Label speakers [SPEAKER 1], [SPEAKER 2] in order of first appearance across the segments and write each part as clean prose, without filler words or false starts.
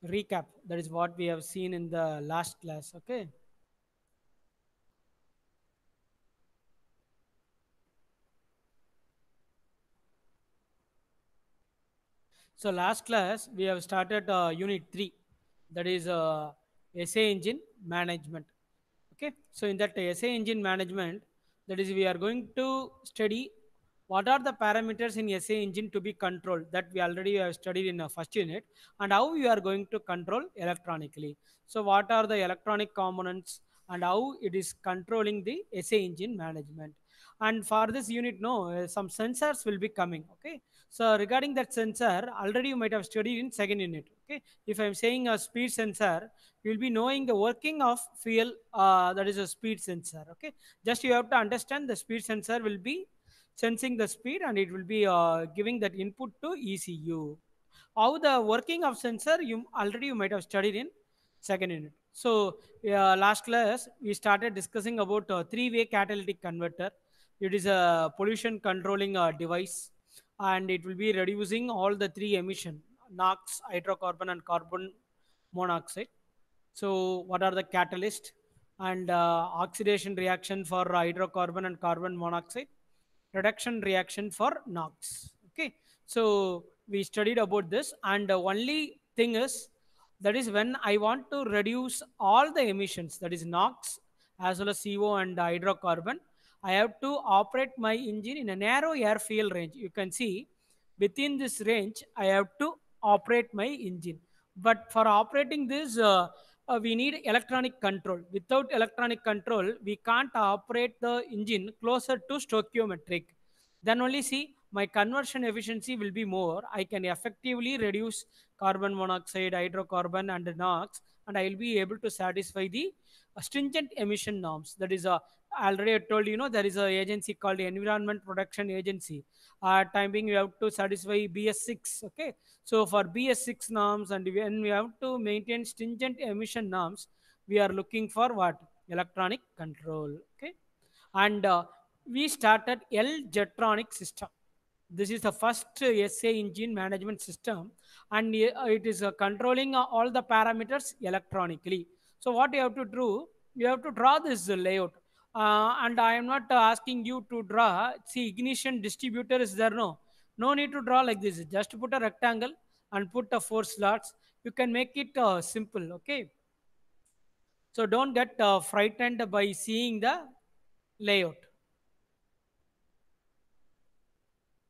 [SPEAKER 1] recap. That is what we have seen in the last class. Okay. So last class we have started unit 3, that is SA engine management. Okay, so in that SA engine management, that is we are going to study what are the parameters in SA engine to be controlled, that we already have studied in the first unit, and how we are going to control electronically. So what are the electronic components and how it is controlling the SA engine management. And for this unit, no, some sensors will be coming. Okay, so regarding that sensor, already you might have studied in second unit. Okay, if I'm saying a speed sensor, you'll be knowing the working of fuel, that is a speed sensor. Okay, just you have to understand the speed sensor will be sensing the speed and it will be giving that input to ECU. How the working of sensor, you might have studied in second unit. So last class we started discussing about three-way catalytic converter. It is a pollution controlling device, and it will be reducing all the three emission: NOx, hydrocarbon, and carbon monoxide. So what are the catalyst and oxidation reaction for hydrocarbon and carbon monoxide, reduction reaction for NOx. Okay, so we studied about this, and the only thing is that is when I want to reduce all the emissions, that is NOx as well as CO and hydrocarbon, I have to operate my engine in a narrow air fuel range. You can see within this range I have to operate my engine. But for operating this, we need electronic control. Without electronic control, we can't operate the engine closer to stoichiometric. Then only see my conversion efficiency will be more. I can effectively reduce carbon monoxide, hydrocarbon, and NOx, and I will be able to satisfy the stringent emission norms. That is a already I told you know there is a agency called Environment Protection Agency. Time being we have to satisfy BS6. Okay, so for BS6 norms, and when we have to maintain stringent emission norms, we are looking for what? Electronic control. Okay, and we started Gentronic system. This is the first SA engine management system, and it is controlling all the parameters electronically. So what you have to do, you have to draw this layout. And I am not asking you to draw. See, ignition distributor is there. No need to draw like this. Just put a rectangle and put a four slots. You can make it simple. Okay. So don't get frightened by seeing the layout.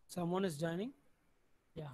[SPEAKER 1] Someone is joining. Yeah.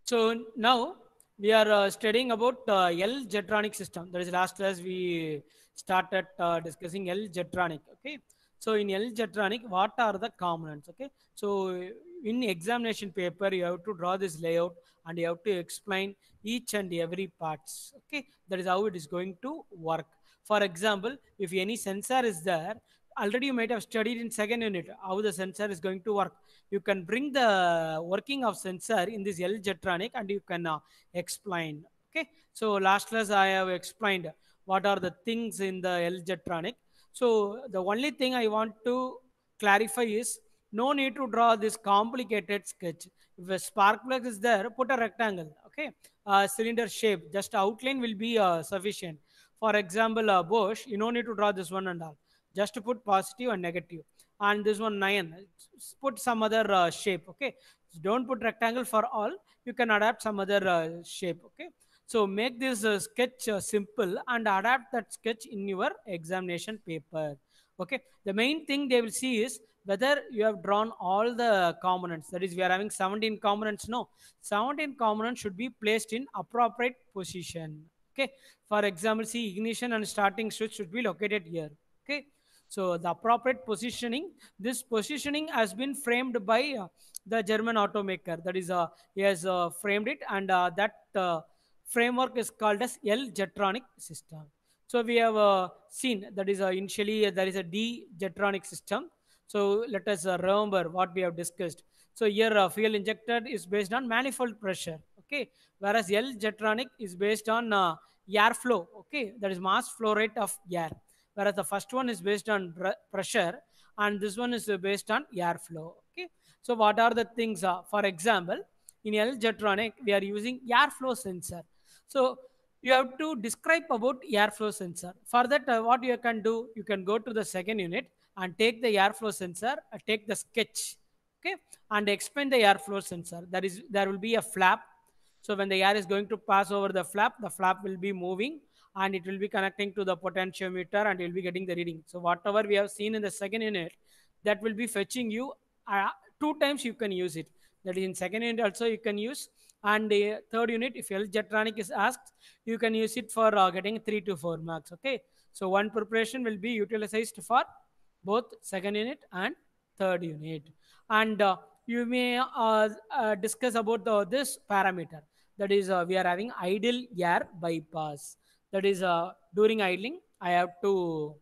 [SPEAKER 1] So now we are studying about Zetronic system. That is last class we started discussing Zetronic. Okay. So in Zetronic, what are the components? Okay. So in examination paper, you have to draw this layout and you have to explain each and every parts. Okay. That is how it is going to work. For example, if any sensor is there, already you might have studied in second unit how the sensor is going to work. You can bring the working of sensor in this Gentronic and you can explain. Okay, so last class I have explained what are the things in the Gentronic. So the only thing I want to clarify is no need to draw this complicated sketch. If a spark plug is there, put a rectangle. Okay, cylinder shape, just outline will be sufficient. For example, Bosch, you don't need to draw this one and all, just to put positive and negative. And this one 9, put some other shape. Okay, so don't put rectangle for all, you can adapt some other shape. Okay, so make this sketch simple and adapt that sketch in your examination paper. Okay, the main thing they will see is whether you have drawn all the components. That is, we are having 17 components. No, 17 components should be placed in appropriate position. Okay, for example, see, ignition and starting switch should be located here. Okay, so the appropriate positioning, this positioning has been framed by the German automaker. That is, he has framed it, and that framework is called as Zetronic system. So we have seen that is initially there is a Zetronic system. So let us remember what we have discussed. So here fuel injector is based on manifold pressure. Okay, whereas Zetronic is based on airflow. Okay, that is mass flow rate of air. whereas the first one is based on pressure and this one is based on airflow. Okay, so what are the things? For example, in L Zetronic, we are using airflow sensor. So you have to describe about airflow sensor. For that, what you can do, you can go to the second unit and take the airflow sensor, take the sketch, okay, and explain the airflow sensor. There will be a flap. So when the air is going to pass over the flap will be moving and it will be connecting to the potentiometer and you'll be getting the reading. So whatever we have seen in the second unit, that will be fetching you two times you can use it. That is in second unit also you can use, and the third unit if L Gentronic is asked, you can use it for getting 3 to 4 marks. Okay, so one preparation will be utilized for both second unit and third unit. And you may discuss about this parameter, that is we are having idle air bypass. That is during idling I have to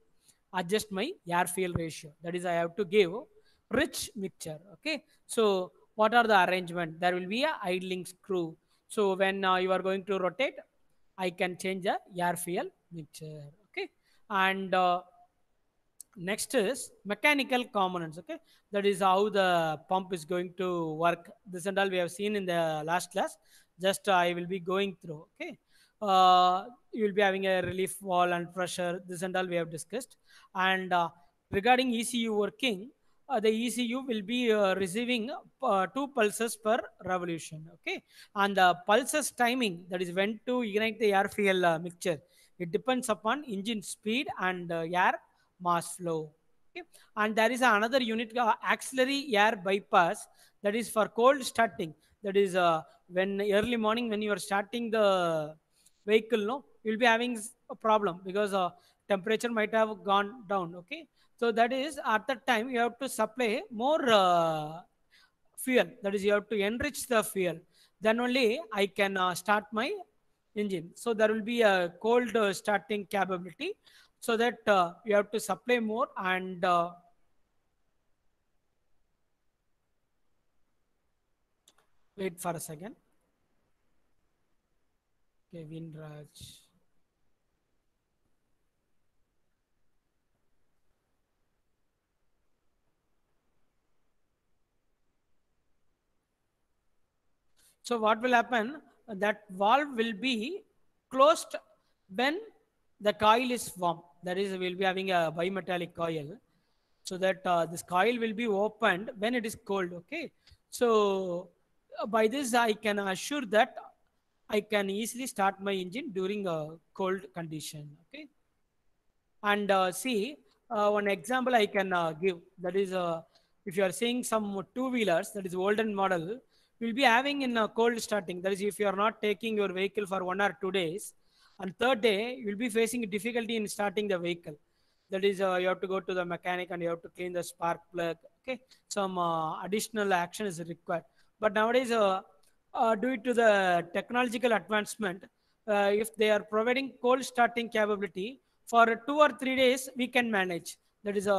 [SPEAKER 1] adjust my air fuel ratio. That is I have to give rich mixture. Okay, so what are the arrangement? There will be a idling screw. So when you are going to rotate, I can change the air fuel mixture. Okay, and next is mechanical components. Okay, that is how the pump is going to work. This and all we have seen in the last class. Just I will be going through. Okay, you will be having a relief wall and pressure. This and all we have discussed. And regarding ECU working, the ECU will be receiving two pulses per revolution. Okay, and the pulses timing, that is when to ignite the air fuel mixture. It depends upon engine speed and air mass flow. Okay, and there is another unit, auxiliary air bypass, that is for cold starting. That is when early morning when you are starting the vehicle, no, you'll be having a problem because temperature might have gone down. Okay, so that is at that time you have to supply more fuel. That is you have to enrich the fuel. Then only I can start my engine. So there will be a cold starting capability, so that you have to supply more. And wait for a second. Kevin Raj. So what will happen? That valve will be closed when the coil is warm. That is, we'll be having a bimetallic coil, so that this coil will be opened when it is cold. Okay, so by this I can assure that I can easily start my engine during a cold condition. Okay, and see one example I can give. That is, if you are seeing some two-wheelers, that is olden model, will be having in a cold starting. That is, if you are not taking your vehicle for 1 or 2 days, and third day you will be facing difficulty in starting the vehicle. That is, you have to go to the mechanic and you have to clean the spark plug. Okay, some additional action is required. But nowadays, due to the technological advancement, if they are providing cold starting capability for 2 or 3 days, we can manage. That is,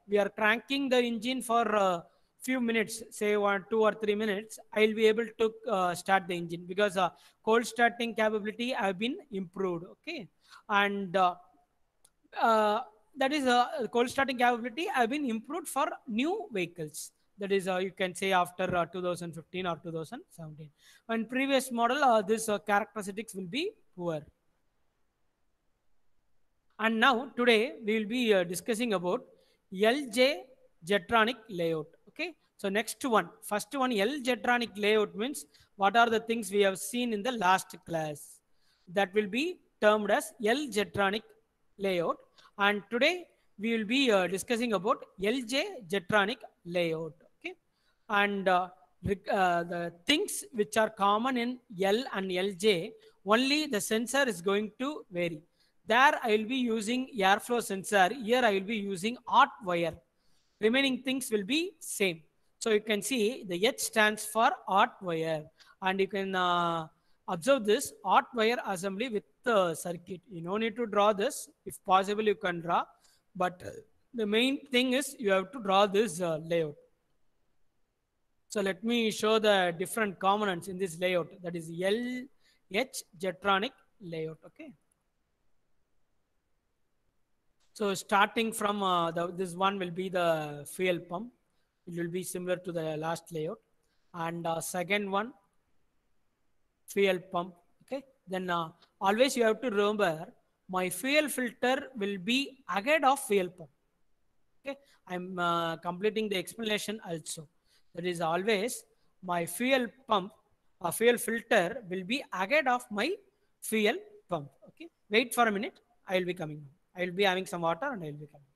[SPEAKER 1] we are cranking the engine for a few minutes, say 1 2 or 3 minutes, I'll be able to start the engine because cold starting capability have been improved. Okay, and uh, that is cold starting capability have been improved for new vehicles. That is, you can say after 2015 or 2017. And previous model, this characteristics will be poor. And now today we will be discussing about LJ Zetronic layout. Okay. So next one, first one, L Zetronic layout means what are the things we have seen in the last class. That will be termed as L Zetronic layout. And today we will be discussing about LJ Zetronic layout. Okay. And the things which are common in L and LJ, only the sensor is going to vary. There I will be using airflow sensor. Here I will be using hot wire. Remaining things will be same. So you can see the H stands for hot wire. And you can observe this hot wire assembly with the circuit. You no need to draw this. If possible, you can draw. But the main thing is you have to draw this layout. So let me show the different components in this layout. That is LH Zetronic layout. Okay. So starting from this one will be the fuel pump. It will be similar to the last layout. And second one, fuel pump. Okay. Then always you have to remember my fuel filter will be ahead of fuel pump. Okay. I'm completing the explanation also. That is always my fuel pump, fuel filter will be ahead of my fuel pump. Okay. Wait for a minute. I will be coming. I will be having some water and I will be coming.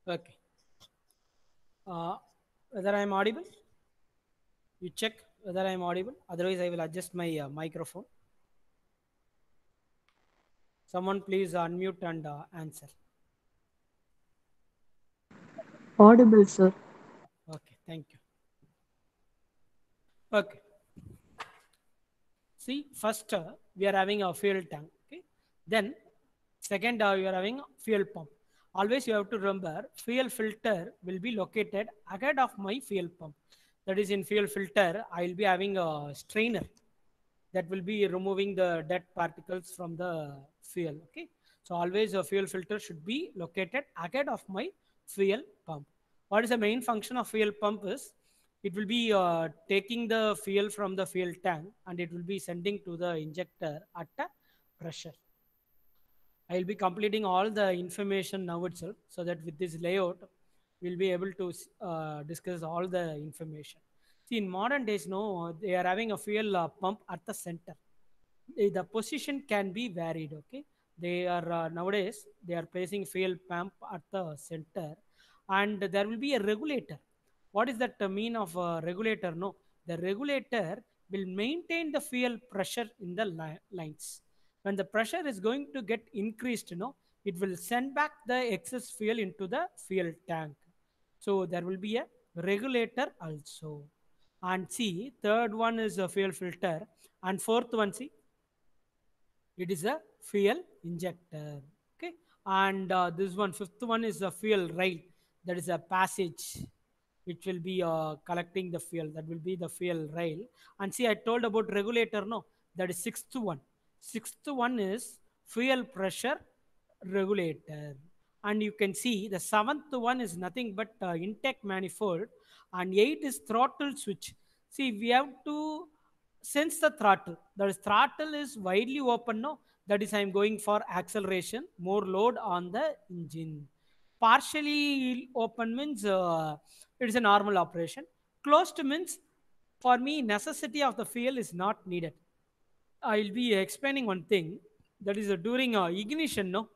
[SPEAKER 1] Okay. Whether I am audible? You check whether I am audible. Otherwise, I will adjust my microphone. Someone please unmute and answer.
[SPEAKER 2] Audible, sir.
[SPEAKER 1] Okay, thank you. Okay. See, first we are having a fuel tank. Okay. Then second we are having a fuel pump. Always you have to remember fuel filter will be located ahead of my fuel pump. That is in fuel filter, I will be having a strainer that will be removing the dead particles from the fuel. Okay. So always a fuel filter should be located ahead of my fuel pump. What is the main function of fuel pump is it will be taking the fuel from the fuel tank and it will be sending to the injector at a pressure. I will be completing all the information now itself so that with this layout, we'll be able to discuss all the information. See, in modern days, no, they are having a fuel pump at the center. The position can be varied. Okay, they are nowadays they are placing fuel pump at the center, and there will be a regulator. What is that mean of a regulator? No, the regulator will maintain the fuel pressure in the lines. When the pressure is going to get increased, it will send back the excess fuel into the fuel tank. So there will be a regulator also. And see, third one is a fuel filter, and fourth one, see, it is a fuel injector. Okay. And this one, fifth one is a fuel rail. That is a passage which will be collecting the fuel. That will be the fuel rail. And see, I told about regulator. No, that is sixth one. Sixth one is fuel pressure regulator. And you can see the seventh one is nothing but intake manifold, and eight is throttle switch. See, we have to sense the throttle. That is, throttle is widely open. No, that is, I am going for acceleration, more load on the engine. Partially open means it is a normal operation. Closed means For me, necessity of the fuel is not needed. I'll be explaining one thing, that is during ignition, no,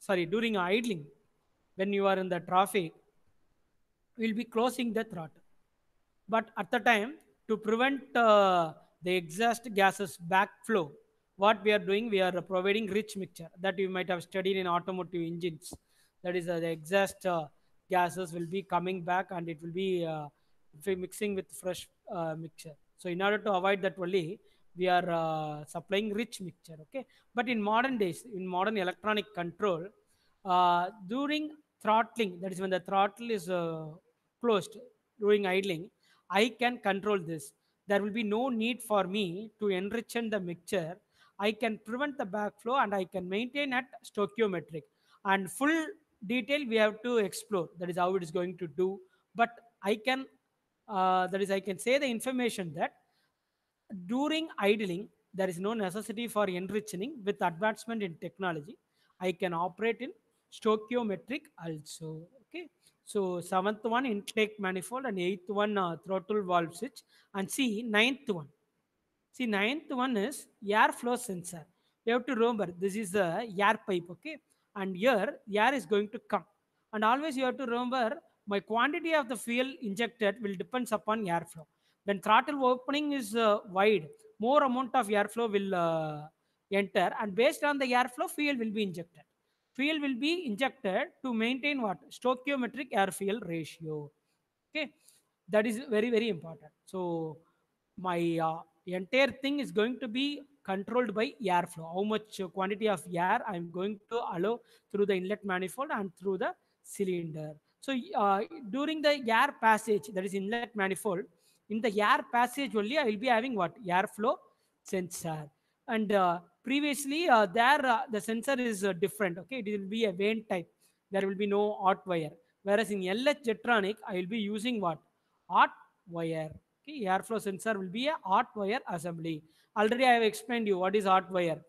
[SPEAKER 1] sorry, during idling, when you are in the traffic, we'll be closing the throttle. But at the time, to prevent the exhaust gases backflow, what we are doing, we are providing rich mixture that you might have studied in automotive engines. That is, the exhaust gases will be coming back and it will be mixing with fresh mixture. So in order to avoid that only, we are supplying rich mixture. Okay, but in modern days, in modern electronic control, during throttling, that is when the throttle is closed during idling, I can control this. There will be no need for me to enrich the mixture. I can prevent the backflow and I can maintain at stoichiometric. And full detail we have to explore. That is how it is going to do. But I can, that is, I can say the information that during idling, there is no necessity for enriching. With advancement in technology, I can operate in stoichiometric also. Okay. So seventh one intake manifold and eighth one throttle valve switch, and see ninth one. See, ninth one is airflow sensor. You have to remember this is the air pipe, okay? And here air is going to come. And always you have to remember my quantity of the fuel injected will depends upon airflow. When throttle opening is wide, more amount of airflow will enter, and based on the airflow, fuel will be injected. Fuel will be injected to maintain what? Stoichiometric air fuel ratio. Okay, that is very very important. So my entire thing is going to be controlled by airflow, how much quantity of air I'm going to allow through the inlet manifold and through the cylinder. So during the air passage, that is inlet manifold, in the air passage only I will be having what? Airflow sensor. And previously there the sensor is different. Okay, it will be a vane type, there will be no hot wire. Whereas in LH Zetronic, I will be using what? Hot wire. Okay, airflow sensor will be a hot wire assembly. Already I have explained you what is hot wire.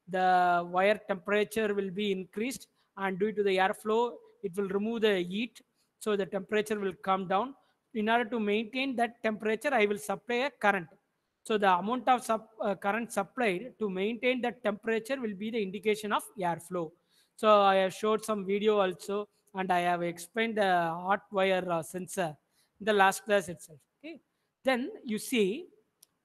[SPEAKER 1] The wire temperature will be increased, and due to the airflow, it will remove the heat, so the temperature will come down. In order to maintain that temperature, I will supply a current. So the amount of current supplied to maintain that temperature will be the indication of airflow. So I have showed some video also, and I have explained the hot wire sensor in the last class itself. Okay. Then you see,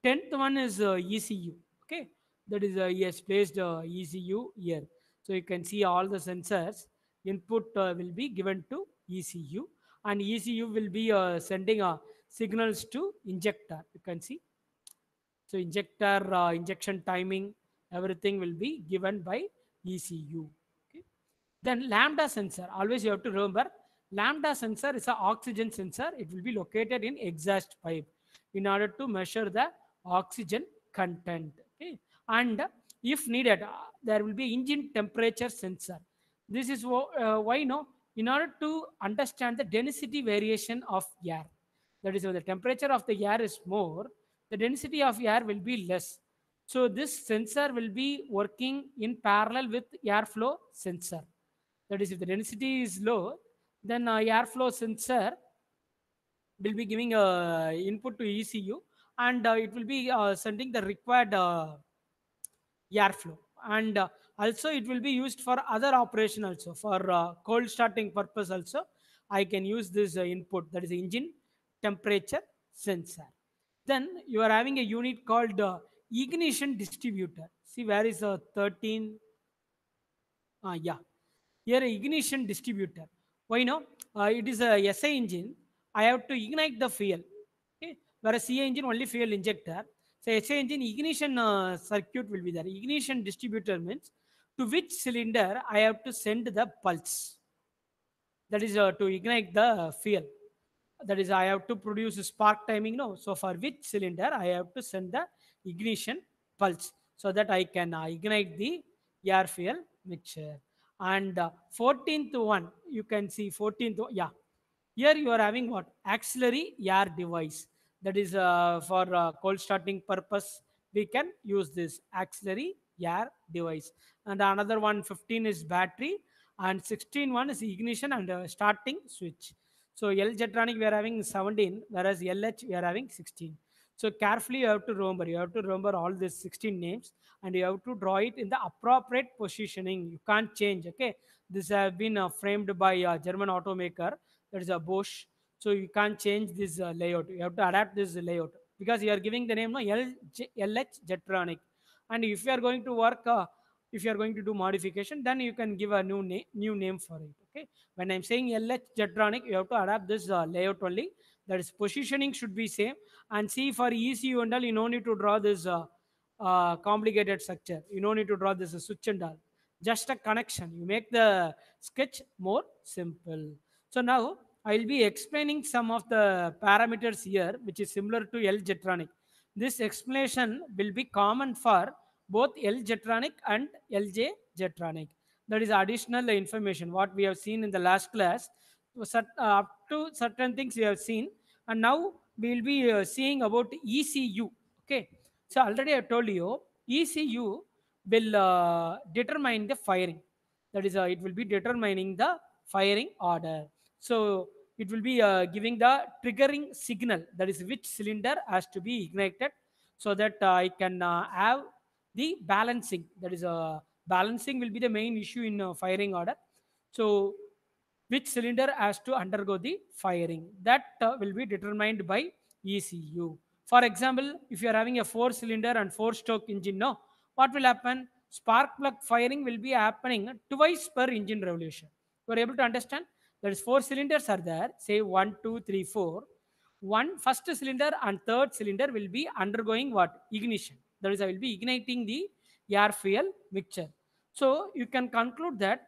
[SPEAKER 1] 10th one is ECU. Okay, that is he has placed ECU here. So you can see all the sensors input will be given to ECU, and ECU will be sending signals to injector. You can see, so injector injection timing, everything will be given by ECU. Okay. Then lambda sensor. Always you have to remember, lambda sensor is an oxygen sensor. It will be located in exhaust pipe in order to measure the oxygen content. Okay. And if needed, there will be engine temperature sensor. This is why no, in order to understand the density variation of air. That is, when the temperature of the air is more, the density of air will be less. So this sensor will be working in parallel with airflow sensor. That is, if the density is low, then airflow sensor will be giving input to ECU, and it will be sending the required airflow. And also it will be used for other operation also, for cold starting purpose also. I can use this input, that is engine temperature sensor. Then you are having a unit called ignition distributor. See, where is 13? Yeah, here ignition distributor. Why no? It is a SA engine. I have to ignite the fuel. Okay. Whereas CA engine only fuel injector. So SA engine ignition circuit will be there. Ignition distributor means to which cylinder I have to send the pulse. That is to ignite the fuel. That is, I have to produce a spark timing. No, so for which cylinder I have to send the ignition pulse, so that I can ignite the air fuel mixture. And 14th one, you can see 14th yeah, here you are having what? Auxiliary air device. That is for cold starting purpose, we can use this auxiliary air device. And another one, 15 is battery, and 16 one is ignition and starting switch. So L Jetronic we are having 17, whereas LH we are having 16. So carefully you have to remember. You have to remember all these 16 names, and you have to draw it in the appropriate positioning. You can't change. Okay, this have been framed by a German automaker. That is a Bosch. So you can't change this layout. You have to adapt this layout because you are giving the name no LH Zetronic. And if you are going to work, if you are going to do modification, then you can give a new name for it. Okay, when I'm saying LH Gentronic, you have to adapt this layout only. That is, positioning should be same. And see, for ECU and all, you no need to draw this complicated structure. You no need to draw this switch and all. Just a connection. You make the sketch more simple. So now I'll be explaining some of the parameters here, which is similar to L Jetronic. This explanation will be common for both L Jetronic and LJ Jetronic. That is additional information what we have seen in the last class. Up to certain things we have seen, and now we will be seeing about ECU. Okay, so already I told you ECU will determine the firing. That is, it will be determining the firing order. So it will be giving the triggering signal. That is, which cylinder has to be ignited, so that I can have the balancing. That is, balancing will be the main issue in firing order. So which cylinder has to undergo the firing, that will be determined by ECU. For example, if you are having a 4 cylinder and 4 stroke engine, no, what will happen? Spark plug firing will be happening twice per engine revolution. You are able to understand? There is 4 cylinders are there, say 1, 2, 3, 4. One first cylinder and third cylinder will be undergoing what? Ignition. That is, I will be igniting the air fuel mixture. So you can conclude that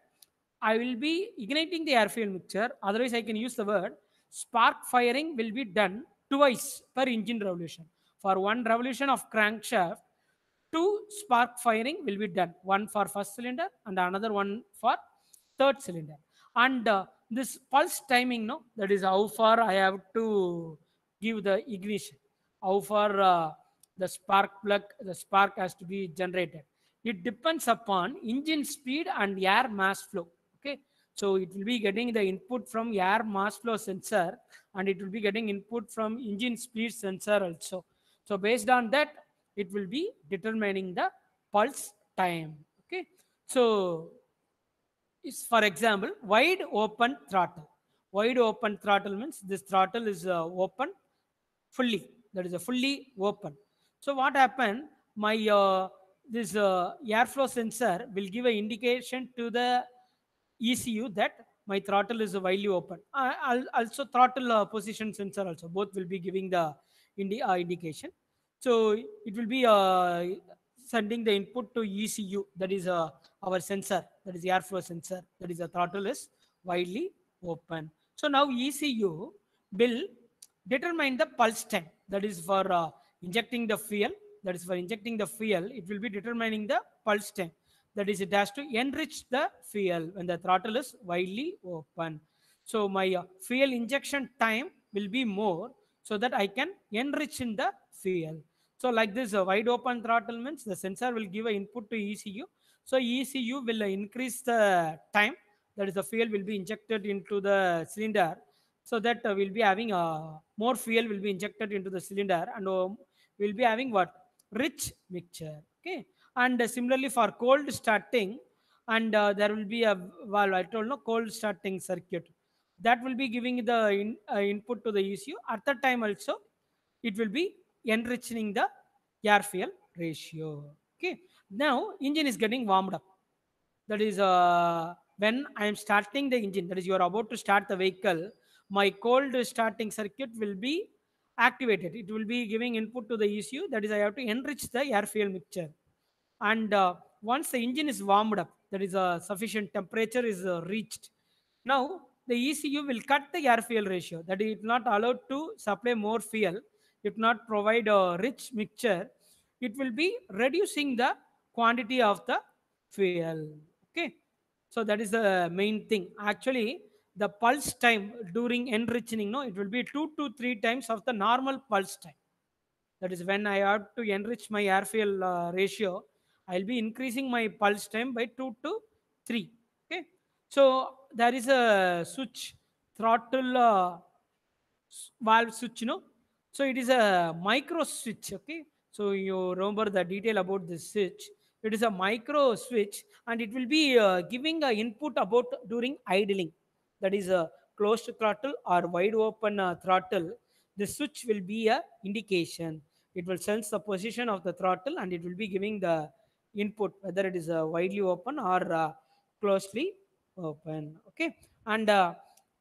[SPEAKER 1] I will be igniting the air fuel mixture. Otherwise, I can use the word spark firing will be done twice per engine revolution. For one revolution of crankshaft, two spark firing will be done. One for first cylinder and another one for third cylinder. And this pulse timing, no, that is how far I have to give the ignition, how far the spark has to be generated. It depends upon engine speed and air mass flow. Okay, so it will be getting the input from air mass flow sensor, and it will be getting input from engine speed sensor also. So based on that, it will be determining the pulse time. Okay, so is, for example, wide open throttle. Wide open throttle means this throttle is open fully. That is a fully open. So what happened? My this airflow sensor will give an indication to the ECU that my throttle is widely open. Also throttle position sensor also, both will be giving the indication. So it will be sending the input to ECU, that is our sensor, that is the airflow sensor, that is the throttle is widely open. So now ECU will determine the pulse time. That is for injecting the fuel. That is for injecting the fuel. It will be determining the pulse time. That is, it has to enrich the fuel when the throttle is widely open. So my fuel injection time will be more, so that I can enrich in the fuel. So like this, wide open throttle means the sensor will give an input to ECU. So ECU will increase the time. That is, the fuel will be injected into the cylinder, so that we'll be having more fuel will be injected into the cylinder, and we'll be having what? Rich mixture. Okay, and similarly for cold starting, and there will be a valve. I told no, cold starting circuit, that will be giving the input to the ECU. At that time also, it will be enriching the air fuel ratio. Okay, now engine is getting warmed up. That is, when I am starting the engine, that is, you are about to start the vehicle, my cold starting circuit will be activated. It will be giving input to the ECU. That is, I have to enrich the air fuel mixture. And once the engine is warmed up, that is, a sufficient temperature is reached, now the ECU will cut the air fuel ratio. That is, not allowed to supply more fuel, it not provide a rich mixture. It will be reducing the quantity of the fuel. Okay, so that is the main thing. Actually, the pulse time during enriching, no, it will be 2 to 3 times of the normal pulse time. That is, when I have to enrich my air fuel ratio, I'll be increasing my pulse time by 2 to 3. Okay. So there is a switch, throttle valve switch, you know. So it is a micro switch. Okay, so you remember the detail about this switch. It is a micro switch, and it will be giving a input about during idling. That is a closed throttle or wide open throttle. The switch will be a indication. It will sense the position of the throttle, and it will be giving the input whether it is widely open or closely open. Okay, and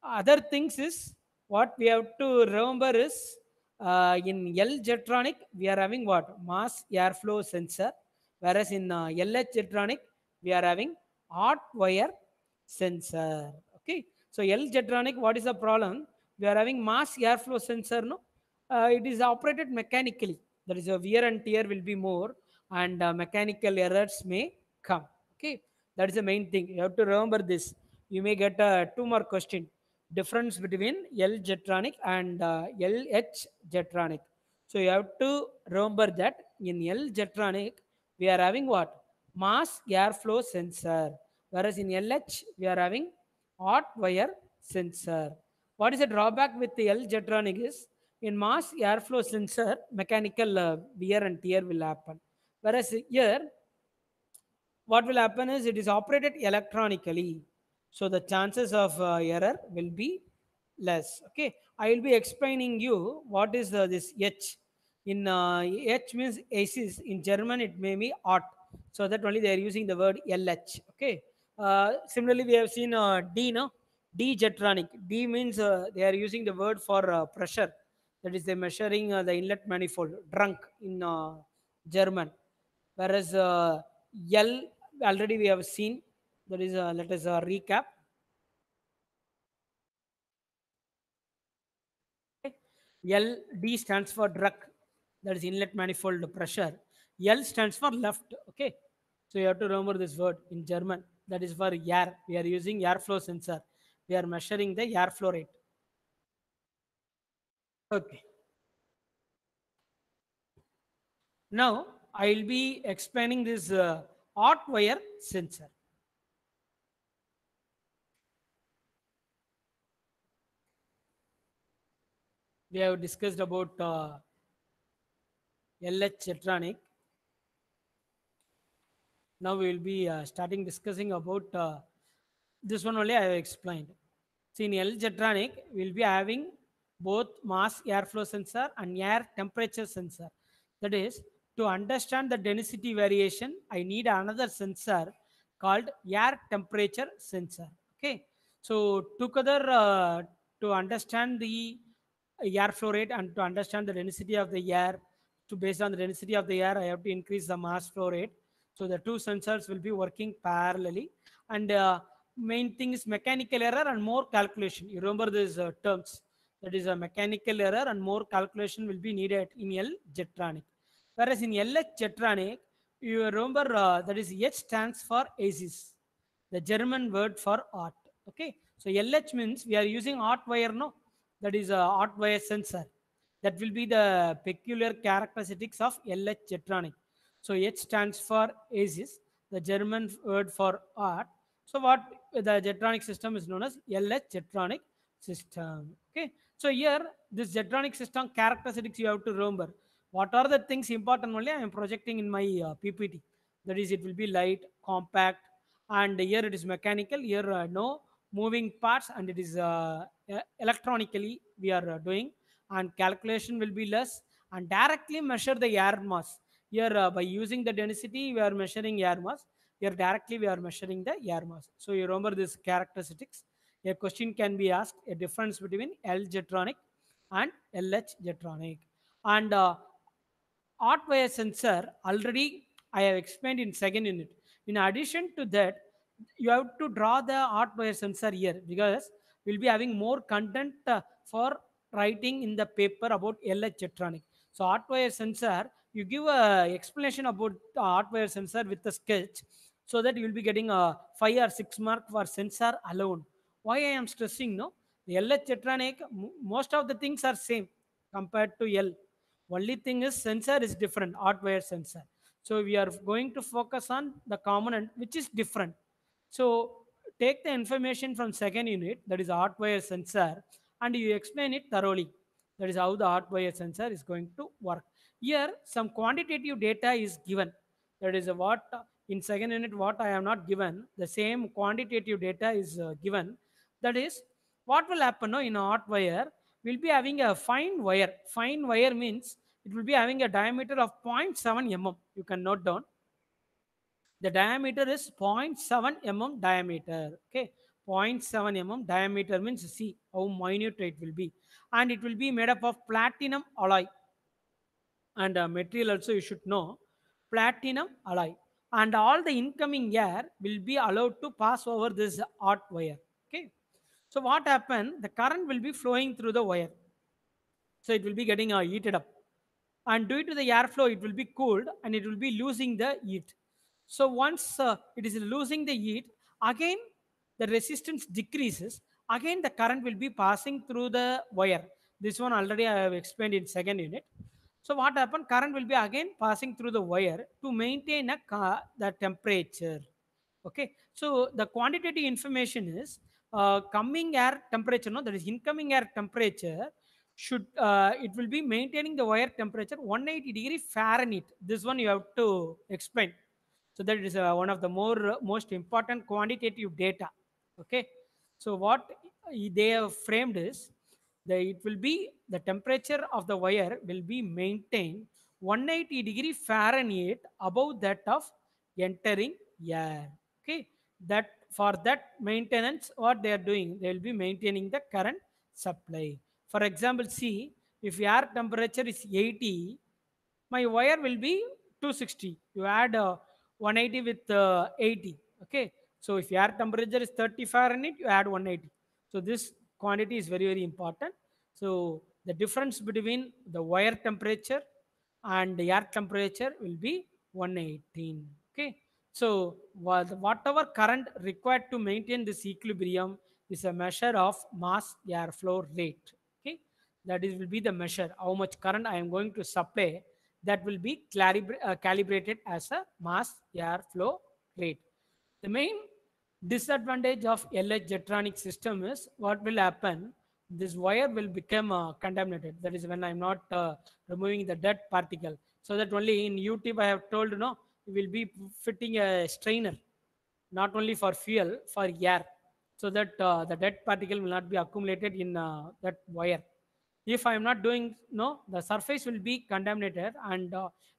[SPEAKER 1] other things is what we have to remember is in L Zetronic, we are having what? Mass airflow sensor. Whereas in LH Zetronic, we are having hot wire sensor. Okay. So L Zetronic, what is the problem? We are having mass airflow sensor. No, it is operated mechanically. That is, a wear and tear will be more, and mechanical errors may come. Okay, that is the main thing. You have to remember this. You may get two more question. Difference between L Jetronic and LH Jetronic. So you have to remember that in L Jetronic we are having what? Mass airflow sensor. Whereas in LH we are having hot wire sensor. What is the drawback with the L Jetronic is in mass airflow sensor mechanical wear and tear will happen. Whereas here what will happen is it is operated electronically, so the chances of error will be less. Okay, I will be explaining you what is this H. In H means aces, in German it may be art, so that only they are using the word LH. Okay, similarly we have seen D, no, D Jetronic. D means they are using the word for pressure, that is they measuring the inlet manifold drunk in German. Whereas L already we have seen, that is let us recap. L D stands for drug, that is inlet manifold pressure. L stands for left. Okay, so you have to remember this word in German, that is for air. We are using airflow sensor, we are measuring the airflow rate. Okay, now I will be explaining this hot wire sensor. We have discussed about LH Zetronic. Now we will be starting discussing about this one only I have explained. See, in L Jetronic, we will be having both mass airflow sensor and air temperature sensor. That is, to understand the density variation, I need another sensor called air temperature sensor. Okay, so together to understand the airflow rate and to understand the density of the air, to based on the density of the air, I have to increase the mass flow rate. So the two sensors will be working parallelly, and main thing is mechanical error and more calculation. You remember these terms. That is a mechanical error and more calculation will be needed in L Jetronic. Whereas in LH Jetronic, you remember that is H stands for ASIS, the German word for art. Okay, so LH means we are using hot wire, no, that is a hot wire sensor. That will be the peculiar characteristics of LH Jetronic. So H stands for ASIS, the German word for art. So what the Jetronic system is known as LH Jetronic system. Okay, so here this Jetronic system characteristics you have to remember. What are the things important only I am projecting in my PPT. That is, it will be light, compact, and here it is mechanical. Here no moving parts, and it is electronically we are doing, and calculation will be less, and directly measure the air mass. Here by using the density we are measuring air mass. Here directly we are measuring the air mass. So you remember these characteristics. A question can be asked, a difference between L Jetronic and LH Jetronic. And hot wire sensor already I have explained in second unit. In addition to that, you have to draw the hot wire sensor here, because we'll be having more content for writing in the paper about LH Jetronic. So hot wire sensor, you give a explanation about the hot wire sensor with the sketch, so that you will be getting a 5 or 6 mark for sensor alone. Why I am stressing, no, the LH Jetronic, most of the things are same compared to L. Only thing is sensor is different, hardware sensor. So we are going to focus on the component which is different. So take the information from second unit, that is hardware sensor, and you explain it thoroughly. That is how the hot wire sensor is going to work. Here, some quantitative data is given. That is what in second unit what I have not given. The same quantitative data is given. That is what will happen no, in a hot wire. We'll be having a fine wire. Fine wire means it will be having a diameter of 0.7 mm. You can note down the diameter is 0.7 mm diameter. Okay, 0.7 mm diameter means see how minute it will be, and it will be made up of platinum alloy. And material also you should know, platinum alloy. And all the incoming air will be allowed to pass over this hot wire. Okay, so what happened, the current will be flowing through the wire, so it will be getting heated up, and due to the airflow it will be cooled and it will be losing the heat. So once it is losing the heat, again the resistance decreases, again the current will be passing through the wire. This one already I have explained in second unit. So what happened, current will be again passing through the wire to maintain the temperature. Okay, so the quantitative information is coming air temperature, no, that is incoming air temperature should it will be maintaining the wire temperature 180 degree Fahrenheit. This one you have to explain. So that is one of the most important quantitative data. Okay, so what they have framed is the it will be the temperature of the wire will be maintained 180 degree Fahrenheit above that of entering air. Okay, that for that maintenance, what they are doing, they will be maintaining the current supply. For example, see, if air temperature is 80, my wire will be 260. You add 180 with 80. Okay, so if air temperature is 30 Fahrenheit, you add 180. So this quantity is very, very important. So the difference between the wire temperature and the air temperature will be 118. Okay, so whatever current required to maintain this equilibrium is a measure of mass airflow rate. Okay, that is will be the measure how much current I am going to supply, that will be calibrated as a mass airflow rate. The main disadvantage of LH Zetronic system is what will happen, this wire will become contaminated. That is when I'm not removing the dead particle. So that only in YouTube I have told, no, we will be fitting a strainer, not only for fuel, for air, so that the dead particle will not be accumulated in that wire. If I am not doing, no, the surface will be contaminated, and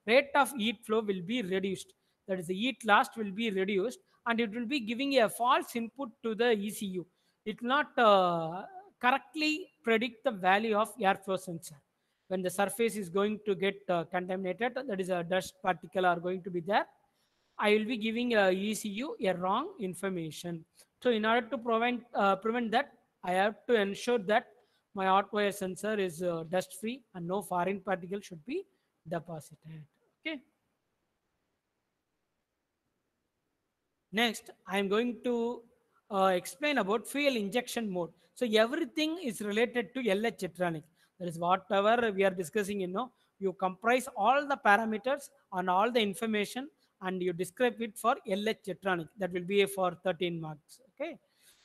[SPEAKER 1] rate of heat flow will be reduced. That is, the heat loss will be reduced, and it will be giving a false input to the ECU. It will not correctly predict the value of airflow sensor. When the surface is going to get contaminated, that is a dust particle are going to be there, I will be giving a ECU a wrong information. So in order to prevent that, I have to ensure that my hot wire sensor is dust free and no foreign particle should be deposited. Okay. Next, I am going to explain about fuel injection mode. So everything is related to LH Zetronic. That is whatever we are discussing, you comprise all the parameters and all the information and you describe it for LH Zetronic. That will be for 13 marks. Okay.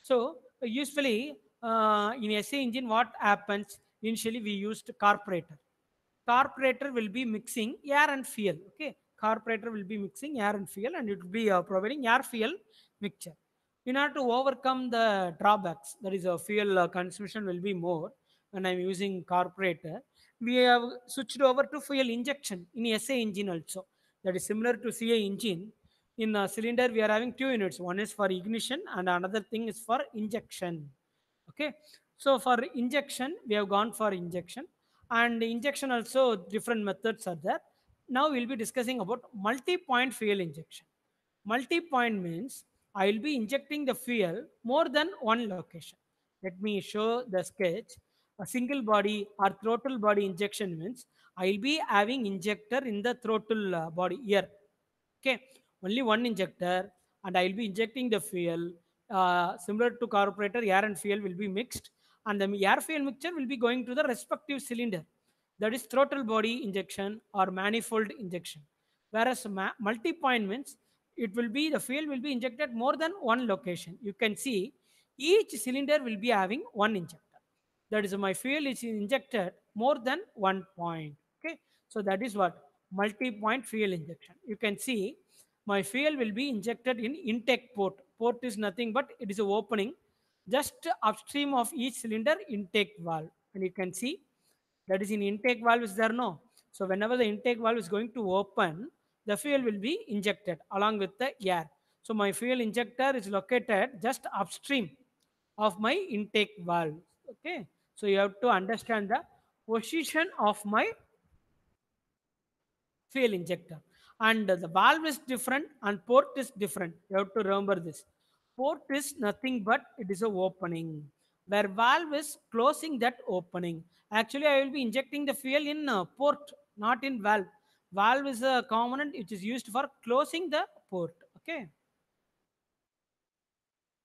[SPEAKER 1] So usually in SA engine, what happens? Initially we used carburetor. Carburetor will be mixing air and fuel. Okay, carburetor will be mixing air and fuel, and it will be providing air fuel mixture. In order to overcome the drawbacks, that is a fuel consumption will be more when I'm using carburetor, we have switched over to fuel injection in SA engine also. That is similar to CA engine. In a cylinder we are having two units, one is for ignition and another thing is for injection. Okay, so for injection we have gone for injection, and injection also different methods are there. Now we'll be discussing about multi-point fuel injection. Multi-point means I will be injecting the fuel more than one location. Let me show the sketch. A single body or throttle body injection means I will be having injector in the throttle body here. Okay, only one injector, and I will be injecting the fuel. Similar to carburetor, air and fuel will be mixed, and the air fuel mixture will be going to the respective cylinder. That is throttle body injection or manifold injection. Whereas multi-point means it will be the fuel will be injected more than one location. You can see each cylinder will be having one injector. That is, my fuel is injected more than one point. Okay, so that is what multi-point fuel injection. You can see my fuel will be injected in intake port. Port is nothing but it is a opening just upstream of each cylinder intake valve, and you can see that is in intake valve is there, no? So whenever the intake valve is going to open, the fuel will be injected along with the air. So my fuel injector is located just upstream of my intake valve. Okay, so you have to understand the position of my fuel injector, and the valve is different and port is different. You have to remember this. Port is nothing but it is a opening, where valve is closing that opening. Actually, I will be injecting the fuel in port, not in valve. Valve is a component which is used for closing the port. Okay,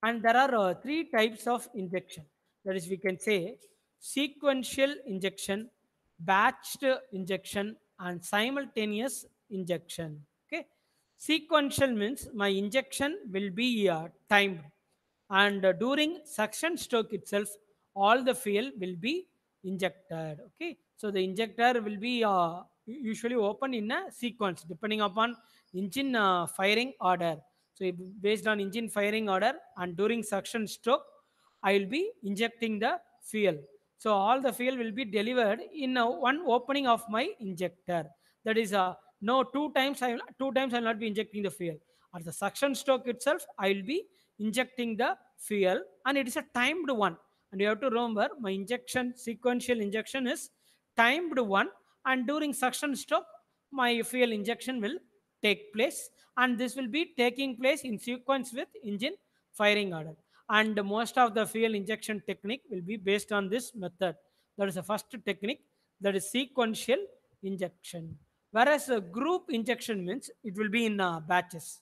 [SPEAKER 1] and there are three types of injection. That is, we can say sequential injection, batched injection, and simultaneous injection. Okay, sequential means my injection will be timed, and during suction stroke itself all the fuel will be injected. Okay, so the injector will be usually open in a sequence depending upon engine firing order. So based on engine firing order and during suction stroke, I will be injecting the fuel. So all the fuel will be delivered in one opening of my injector. That is no two times I will not be injecting the fuel. At the suction stroke itself, I will be injecting the fuel, and it is a timed one. And you have to remember my injection sequential injection is timed one, and during suction stroke my fuel injection will take place, and this will be taking place in sequence with engine firing order. And most of the fuel injection technique will be based on this method. That is the first technique, that is sequential injection. Whereas a group injection means it will be in batches.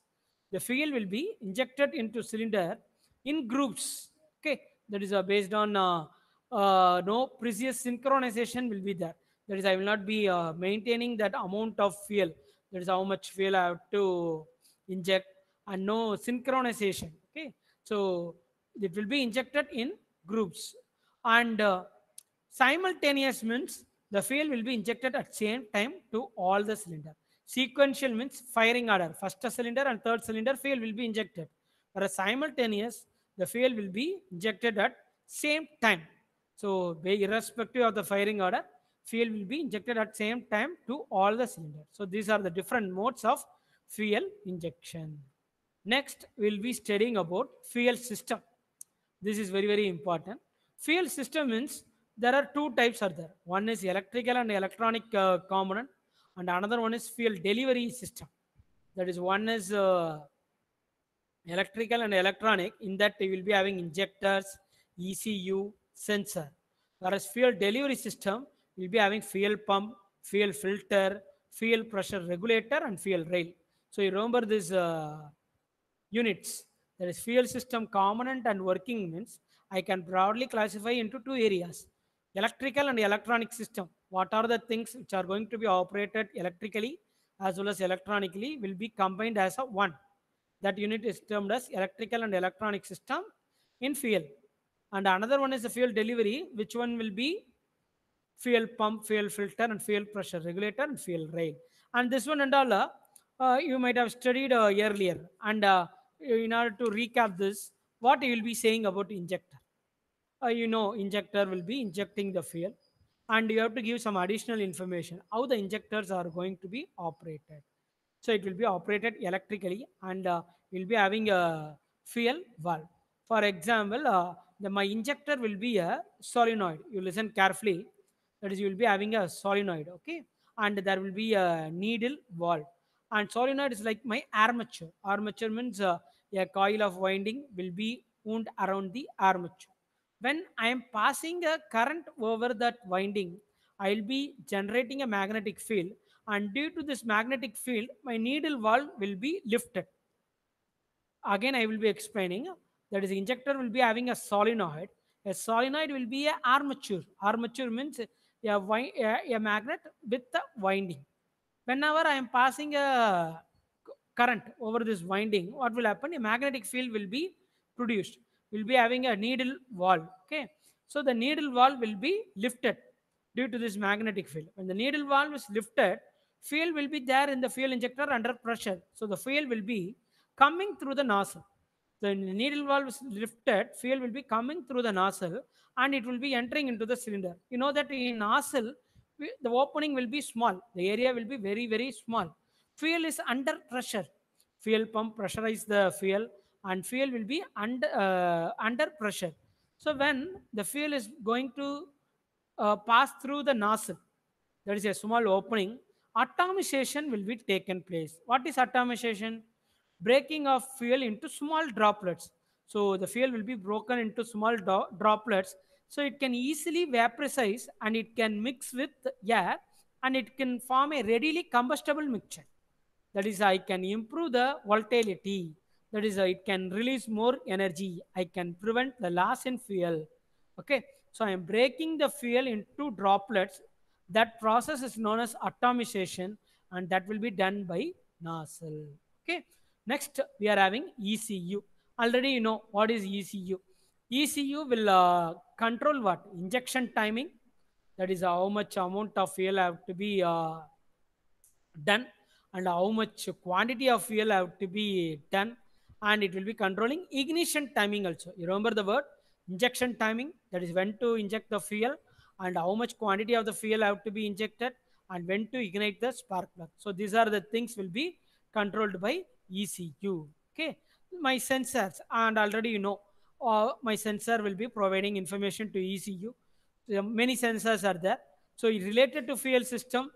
[SPEAKER 1] The fuel will be injected into cylinder in groups. Okay, that is based on no previous synchronization will be there. That is, I will not be maintaining that amount of fuel. That is how much fuel I have to inject, and no synchronization. Okay, so it will be injected in groups, and simultaneous means the fuel will be injected at same time to all the cylinder. Sequential means firing order. First cylinder and third cylinder fuel will be injected. Whereas simultaneous, the fuel will be injected at same time. So irrespective of the firing order, fuel will be injected at same time to all the cylinders. So these are the different modes of fuel injection. Next, we'll be studying about fuel system. This is very, very important. Fuel system means there are two types are there. One is electrical and electronic component, and another one is fuel delivery system. That is, one is electrical and electronic. In that, we will be having injectors, ECU, sensor. Whereas fuel delivery system will be having fuel pump, fuel filter, fuel pressure regulator, and fuel rail. So you remember these units. That is fuel system component and working means I can broadly classify into two areas: electrical and electronic system. What are the things which are going to be operated electrically as well as electronically will be combined as a one. That unit is termed as electrical and electronic system in fuel. And another one is the fuel delivery, which one will be fuel pump, fuel filter, and fuel pressure regulator, and fuel rail. And this one and all, you might have studied earlier. And in order to recap this, what you will be saying about injector? Injector will be injecting the fuel, and you have to give some additional information how the injectors are going to be operated. So it will be operated electrically, and will be having a fuel valve. For example, my injector will be a solenoid. You listen carefully. That is, you will be having a solenoid, okay, and there will be a needle valve. And solenoid is like my armature. Armature means a coil of winding will be wound around the armature. When I am passing a current over that winding, I will be generating a magnetic field, and due to this magnetic field, my needle valve will be lifted. Again, I will be explaining that is, injector will be having a solenoid. A solenoid will be a armature. Armature means a magnet with the winding. Whenever I am passing a current over this winding, what will happen? A magnetic field will be produced. We'll be having a needle valve. Okay, so the needle valve will be lifted. due to this magnetic field. When the needle valve is lifted, fuel will be there in the fuel injector under pressure. So the fuel will be coming through the nozzle. The needle valve is lifted, fuel will be coming through the nozzle and it will be entering into the cylinder. You know that in nozzle, the opening will be small. The area will be very, very small. Fuel is under pressure. Fuel pump pressurize the fuel and fuel will be under pressure. So when the fuel is going to pass through the nozzle, there is a small opening, atomization will be taken place. What is atomization? Breaking of fuel into small droplets. So the fuel will be broken into small droplets, so it can easily vaporize and it can mix with air and it can form a readily combustible mixture. That is, I can improve the volatility. That is, it can release more energy. I can prevent the loss in fuel. Okay, so I am breaking the fuel into droplets. That process is known as atomization and that will be done by nozzle. Okay, next we are having ECU. Already you know what is ECU. ECU will control what? Injection timing. That is how much amount of fuel have to be done and how much quantity of fuel have to be done, and it will be controlling ignition timing also. You remember the word injection timing, that is when to inject the fuel and how much quantity of the fuel have to be injected and when to ignite the spark plug. So these are the things will be controlled by ECU. Okay, my sensors, and already you know my sensor will be providing information to ECU. So many sensors are there. So related to fuel system,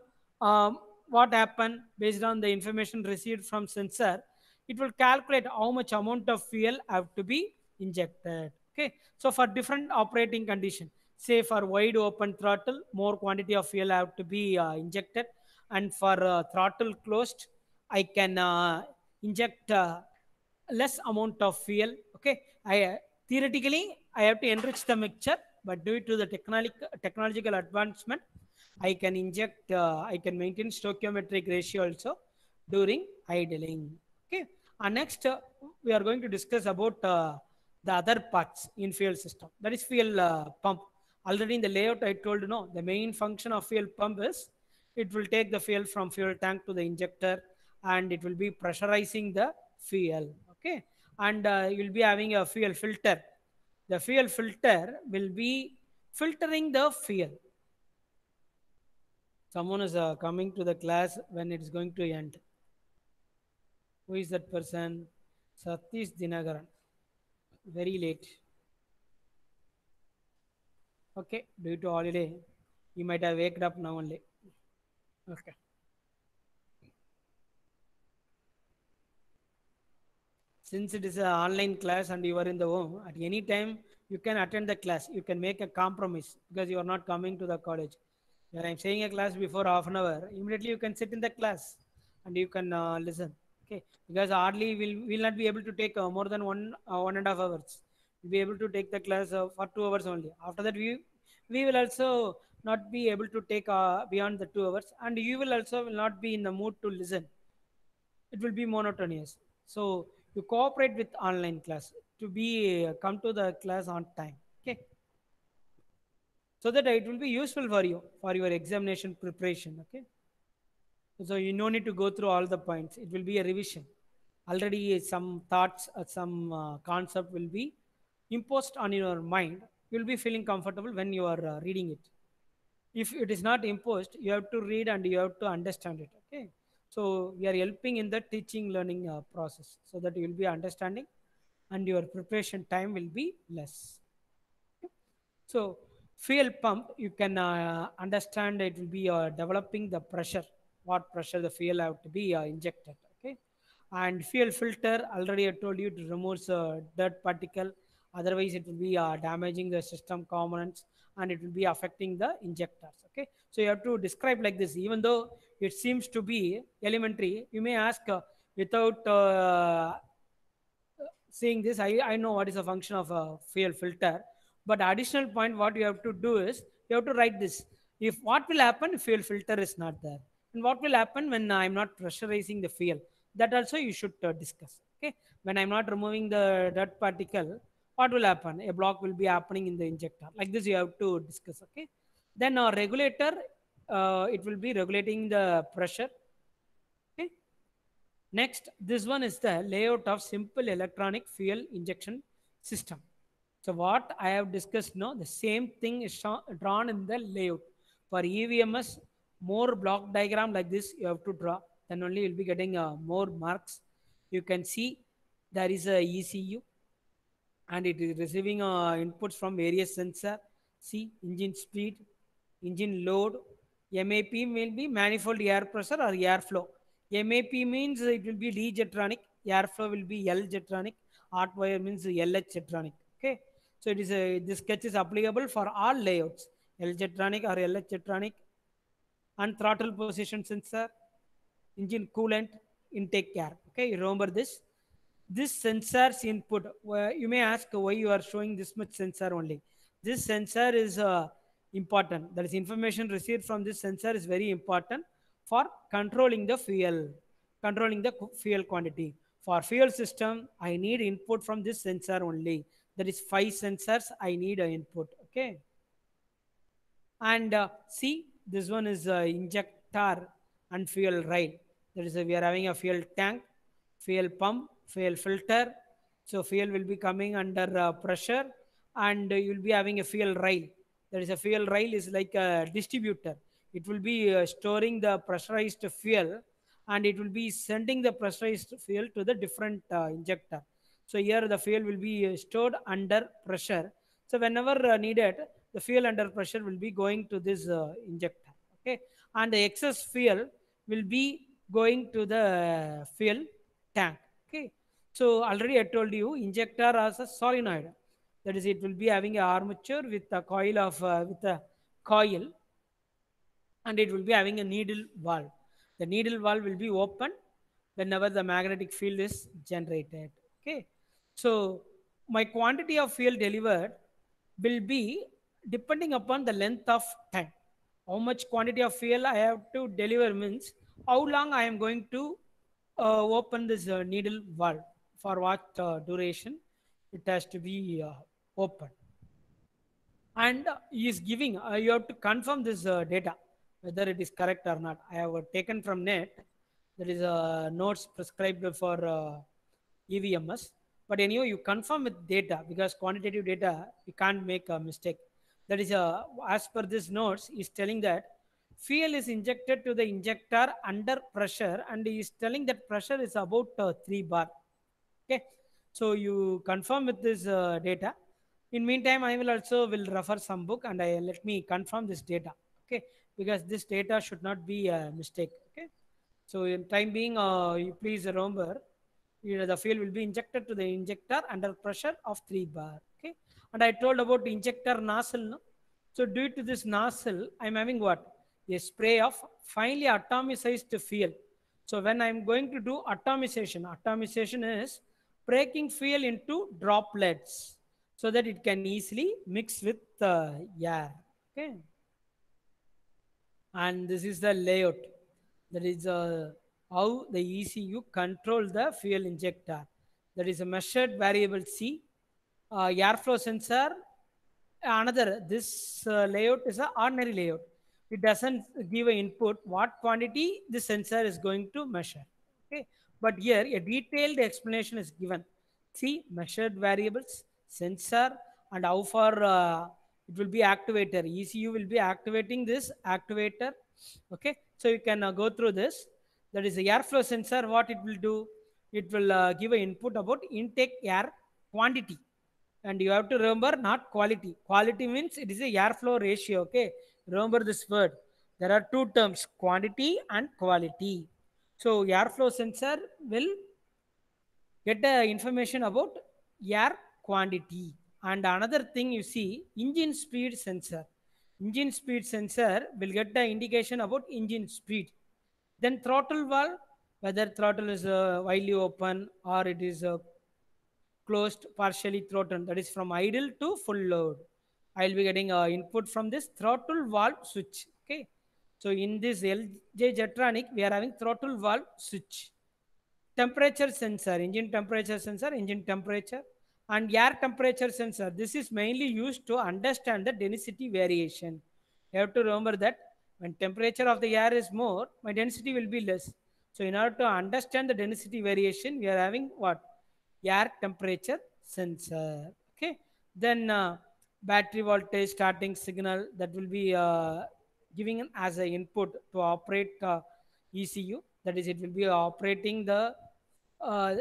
[SPEAKER 1] what happened based on the information received from sensor, it will calculate how much amount of fuel have to be injected. Okay, so for different operating condition, say for wide open throttle, more quantity of fuel have to be injected, and for throttle closed, I can inject less amount of fuel. Okay, I theoretically I have to enrich the mixture, but due to the technological advancement, I can inject, I can maintain stoichiometric ratio also during idling. Okay, and next we are going to discuss about the other parts in fuel system, that is fuel pump. Already in the layout I told you, no, the main function of fuel pump is it will take the fuel from fuel tank to the injector and it will be pressurizing the fuel. Okay, and you will be having a fuel filter. The fuel filter will be filtering the fuel. Someone is coming to the class when it's going to end. Who is that person? Satish Dinagaran. Very late. Okay, due to holiday, you might have waked up now only. Okay. Since it is an online class and you are in the home, at any time you can attend the class. You can make a compromise because you are not coming to the college. When I'm saying a class before half an hour, immediately you can sit in the class and you can listen. Okay, because hardly will not be able to take more than 1.5 hours. We'll be able to take the class for 2 hours only. After that, we will also not be able to take beyond the 2 hours, and you will also will not be in the mood to listen. It will be monotonous. So you cooperate with online class to be come to the class on time. Okay, so that it will be useful for you for your examination preparation. Okay, so you no need to go through all the points. It will be a revision. Already some thoughts, some concept will be imposed on your mind. You will be feeling comfortable when you are reading it. If it is not imposed, you have to read and you have to understand it. Okay, so we are helping in the teaching learning process so that you will be understanding and your preparation time will be less. So fuel pump, you can understand it will be developing the pressure, what pressure the fuel have to be injected. Okay, and fuel filter, already I told you, it removes dirt particle. Otherwise, it will be damaging the system components and it will be affecting the injectors. Okay, so you have to describe like this. Even though it seems to be elementary, you may ask without seeing this, I know what is the function of a fuel filter. But additional point, what you have to do is you have to write this. If what will happen if fuel filter is not there, and what will happen when I'm not pressurizing the fuel, that also you should discuss. Okay, when I'm not removing the dirt particle, what will happen? A block will be happening in the injector. Like this, you have to discuss. Okay, Then our regulator, it will be regulating the pressure. Okay. Next, this one is the layout of simple electronic fuel injection system. So what I have discussed now, the same thing is drawn in the layout. For EVMS, more block diagram like this you have to draw. Then only you'll be getting more marks. You can see there is a ECU and it is receiving inputs from various sensor. See, engine speed, engine load. MAP will be manifold air pressure or airflow. MAP means it will be D Zetronic, airflow will be L Zetronic, hot wire means LH Zetronic. Okay, so it is this sketch is applicable for all layouts, L Zetronic or LH Zetronic, and throttle position sensor, engine coolant, intake air. Okay, you remember this. This sensor's input, you may ask why you are showing this much sensor only. This sensor is important. That is, information received from this sensor is very important for controlling the fuel, controlling the fuel quantity. For fuel system, I need input from this sensor only. That is 5 sensors I need an input. Okay. And see, this one is injector and fuel rail. That is, we are having a fuel tank, fuel pump, fuel filter. So fuel will be coming under pressure, and you will be having a fuel rail. That is, a fuel rail is like a distributor. It will be storing the pressurized fuel, and it will be sending the pressurized fuel to the different injector. So here the fuel will be stored under pressure. So whenever needed, the fuel under pressure will be going to this injector. Okay, and the excess fuel will be going to the fuel tank. Okay, so already I told you, injector as a solenoid. That is, it will be having a armature with a coil of with a coil, and it will be having a needle valve. The needle valve will be open whenever the magnetic field is generated. Okay, so my quantity of fuel delivered will be depending upon the length of time. How much quantity of fuel I have to deliver means how long I am going to open this needle valve, for what duration it has to be open. And he is giving, you have to confirm this data whether it is correct or not. I have taken from net. There is a notes prescribed for EVMS, but anyway you confirm with data, because quantitative data you can't make a mistake. That is, as per this notes is telling that fuel is injected to the injector under pressure, and he is telling that pressure is about 3 bar. Okay, so you confirm with this data. In meantime, I will also will refer some book, and I let me confirm this data. Okay, because this data should not be a mistake. Okay, so in time being, you please remember, the fuel will be injected to the injector under pressure of 3 bar. Okay, and I told about injector nozzle. No? So due to this nozzle, I'm having what? A spray of finely atomized fuel. So when I'm going to do atomization is breaking fuel into droplets so that it can easily mix with air. Okay, and this is the layout. That is how the ECU control the fuel injector. That is a measured variable C, airflow sensor. Another, this layout is an ordinary layout. It doesn't give an input what quantity the sensor is going to measure. Okay, but here a detailed explanation is given. See, measured variables, sensor, and how far it will be activator. ECU will be activating this activator. Okay, so you can go through this. That is the airflow sensor. What it will do? It will give an input about intake air quantity, and you have to remember, not quality. Quality means it is a airflow ratio. Okay, remember this word. There are two terms, quantity and quality. So airflow sensor will get information about air quantity. And another thing, you see, engine speed sensor. Engine speed sensor will get the indication about engine speed. Then throttle valve, whether throttle is widely open or it is closed, partially throttled, that is from idle to full load. I'll be getting input from this throttle valve switch. Okay, so in this LJ Gentronic we are having throttle valve switch. Temperature sensor, engine temperature sensor, engine temperature, and air temperature sensor. This is mainly used to understand the density variation. You have to remember that when temperature of the air is more, my density will be less. So in order to understand the density variation, we are having what? Air temperature sensor. Okay. Then battery voltage starting signal that will be giving as an input to operate ECU. That is, it will be operating the uh,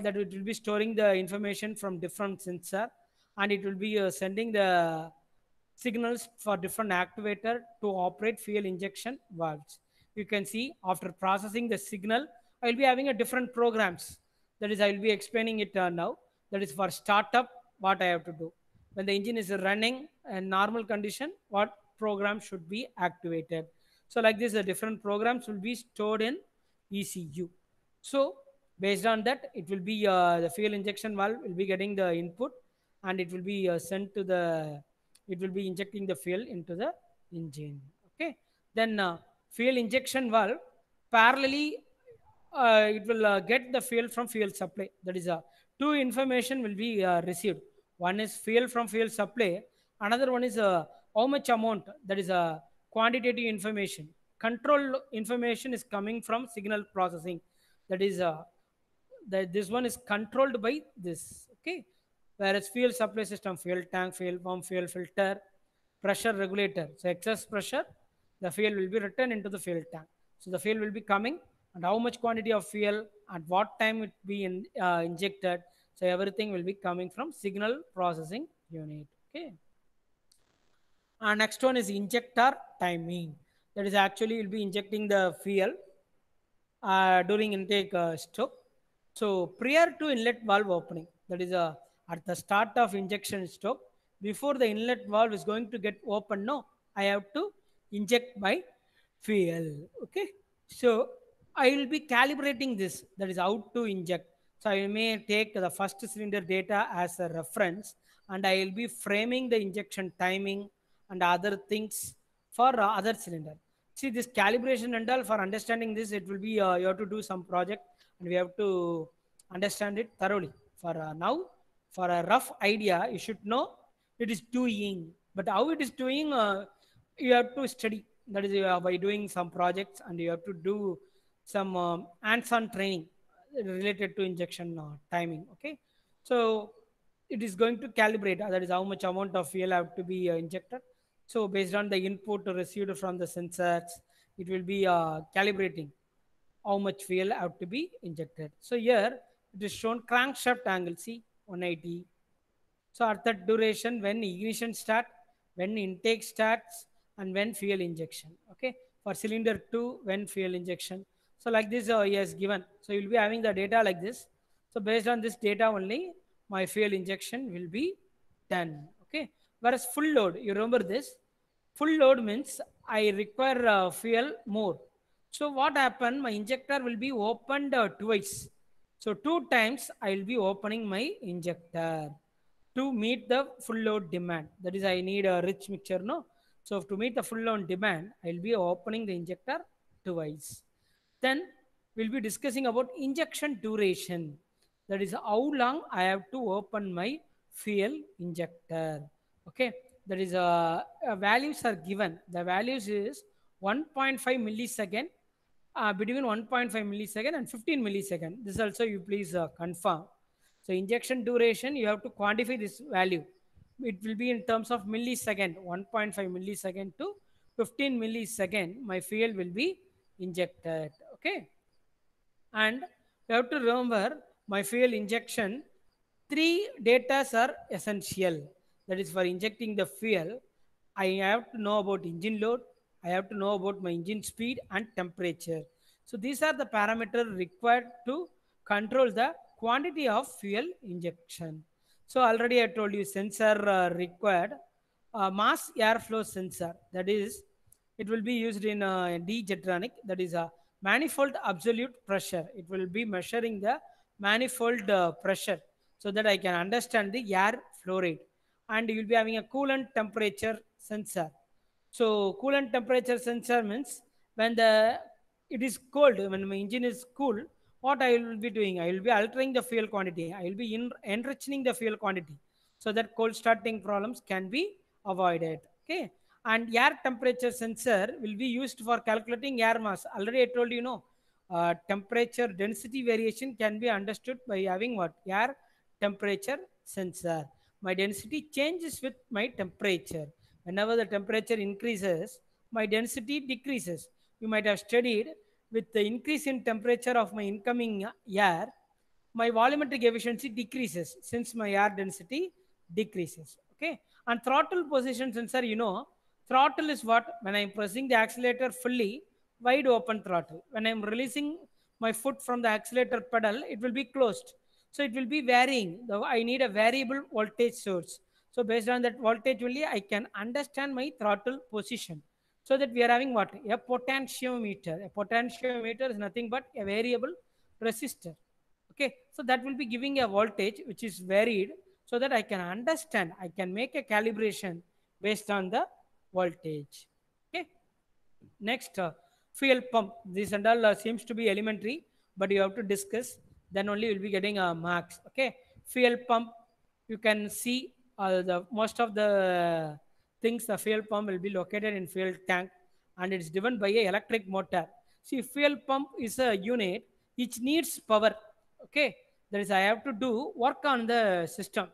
[SPEAKER 1] that it will be storing the information from different sensor, and it will be sending the signals for different activator to operate fuel injection valves. You can see after processing the signal, I will be having a different programs. That is, I will be explaining it now. That is for startup, what I have to do. When the engine is running in normal condition, what program should be activated. So like this, the different programs will be stored in ECU. So based on that, it will be the fuel injection valve will be getting the input, and it will be sent to the, it will be injecting the fuel into the engine. Okay. Then fuel injection valve parallelly it will get the fuel from fuel supply. That is two information will be received. One is fuel from fuel supply, another one is how much amount, that is a quantitative information. Control information is coming from signal processing. That is that this one is controlled by this. Okay. Whereas fuel supply system, fuel tank, fuel pump, fuel filter, pressure regulator. So excess pressure, the fuel will be returned into the fuel tank. So the fuel will be coming, and how much quantity of fuel at what time it be injected. So everything will be coming from signal processing unit. Okay. And next one is injector timing. That is actually will be injecting the fuel during intake stroke. So prior to inlet valve opening, that is at the start of injection stroke, before the inlet valve is going to get open, no, I have to inject my fuel. Okay. So I will be calibrating this. That is how to inject. So I may take the first cylinder data as a reference, and I will be framing the injection timing and other things for other cylinder. See this calibration and all, for understanding this, it will be you have to do some project, and we have to understand it thoroughly. For now, for a rough idea, you should know it is doing, but how it is doing, you have to study. That is by doing some projects, and you have to do some hands-on training related to injection timing. Okay. So it is going to calibrate, that is how much amount of fuel have to be injected. So based on the input received from the sensors, it will be calibrating how much fuel have to be injected. So here it is shown crankshaft angle, see 180. So at that duration, when ignition start, when intake starts, and when fuel injection. Okay. For cylinder 2, when fuel injection. So like this he has given. So you'll be having the data like this. So based on this data only, my fuel injection will be done. Okay. Whereas full load, you remember this. Full load means I require fuel more. So what happened? My injector will be opened twice. So two times I will be opening my injector to meet the full load demand. That is, I need a rich mixture, no? So to meet the full load demand, I will be opening the injector twice. Then we'll be discussing about injection duration. That is how long I have to open my fuel injector. Okay. That is values are given. The values is 1.5 millisecond, between 1.5 millisecond and 15 millisecond. This also you please confirm. So injection duration, you have to quantify this value. It will be in terms of millisecond, 1.5 millisecond to 15 millisecond. My fuel will be injected. Okay. And you have to remember my fuel injection, three data are essential. That is, for injecting the fuel, I have to know about engine load, I have to know about my engine speed and temperature. So these are the parameters required to control the quantity of fuel injection. So already I told you sensor required mass airflow sensor. That is, it will be used in Zetronic. That is a manifold absolute pressure. It will be measuring the manifold pressure, so that I can understand the air flow rate. And you will be having a coolant temperature sensor. So coolant temperature sensor means when the it is cold, when my engine is cool, what I will be doing? I will be altering the fuel quantity. I will be enriching the fuel quantity, so that cold starting problems can be avoided. Okay. And air temperature sensor will be used for calculating air mass. Already I told you, temperature density variation can be understood by having what? Air temperature sensor. My density changes with my temperature. Whenever the temperature increases, my density decreases. You might have studied, with the increase in temperature of my incoming air, my volumetric efficiency decreases since my air density decreases. Okay. And throttle position sensor, throttle is what? When I'm pressing the accelerator fully, wide open throttle. When I'm releasing my foot from the accelerator pedal, it will be closed. So it will be varying. I need a variable voltage source. So based on that voltage only, I can understand my throttle position. So that we are having what? A potentiometer. A potentiometer is nothing but a variable resistor. Okay, so that will be giving a voltage which is varied, so that I can understand, I can make a calibration based on the voltage. Okay. Next, fuel pump. This and all seems to be elementary, but you have to discuss. Then only you'll be getting marks. Okay, fuel pump. You can see the most of the things. The fuel pump will be located in fuel tank, and it's driven by a electric motor. See, fuel pump is a unit which needs power. Okay, that is I have to do work on the system.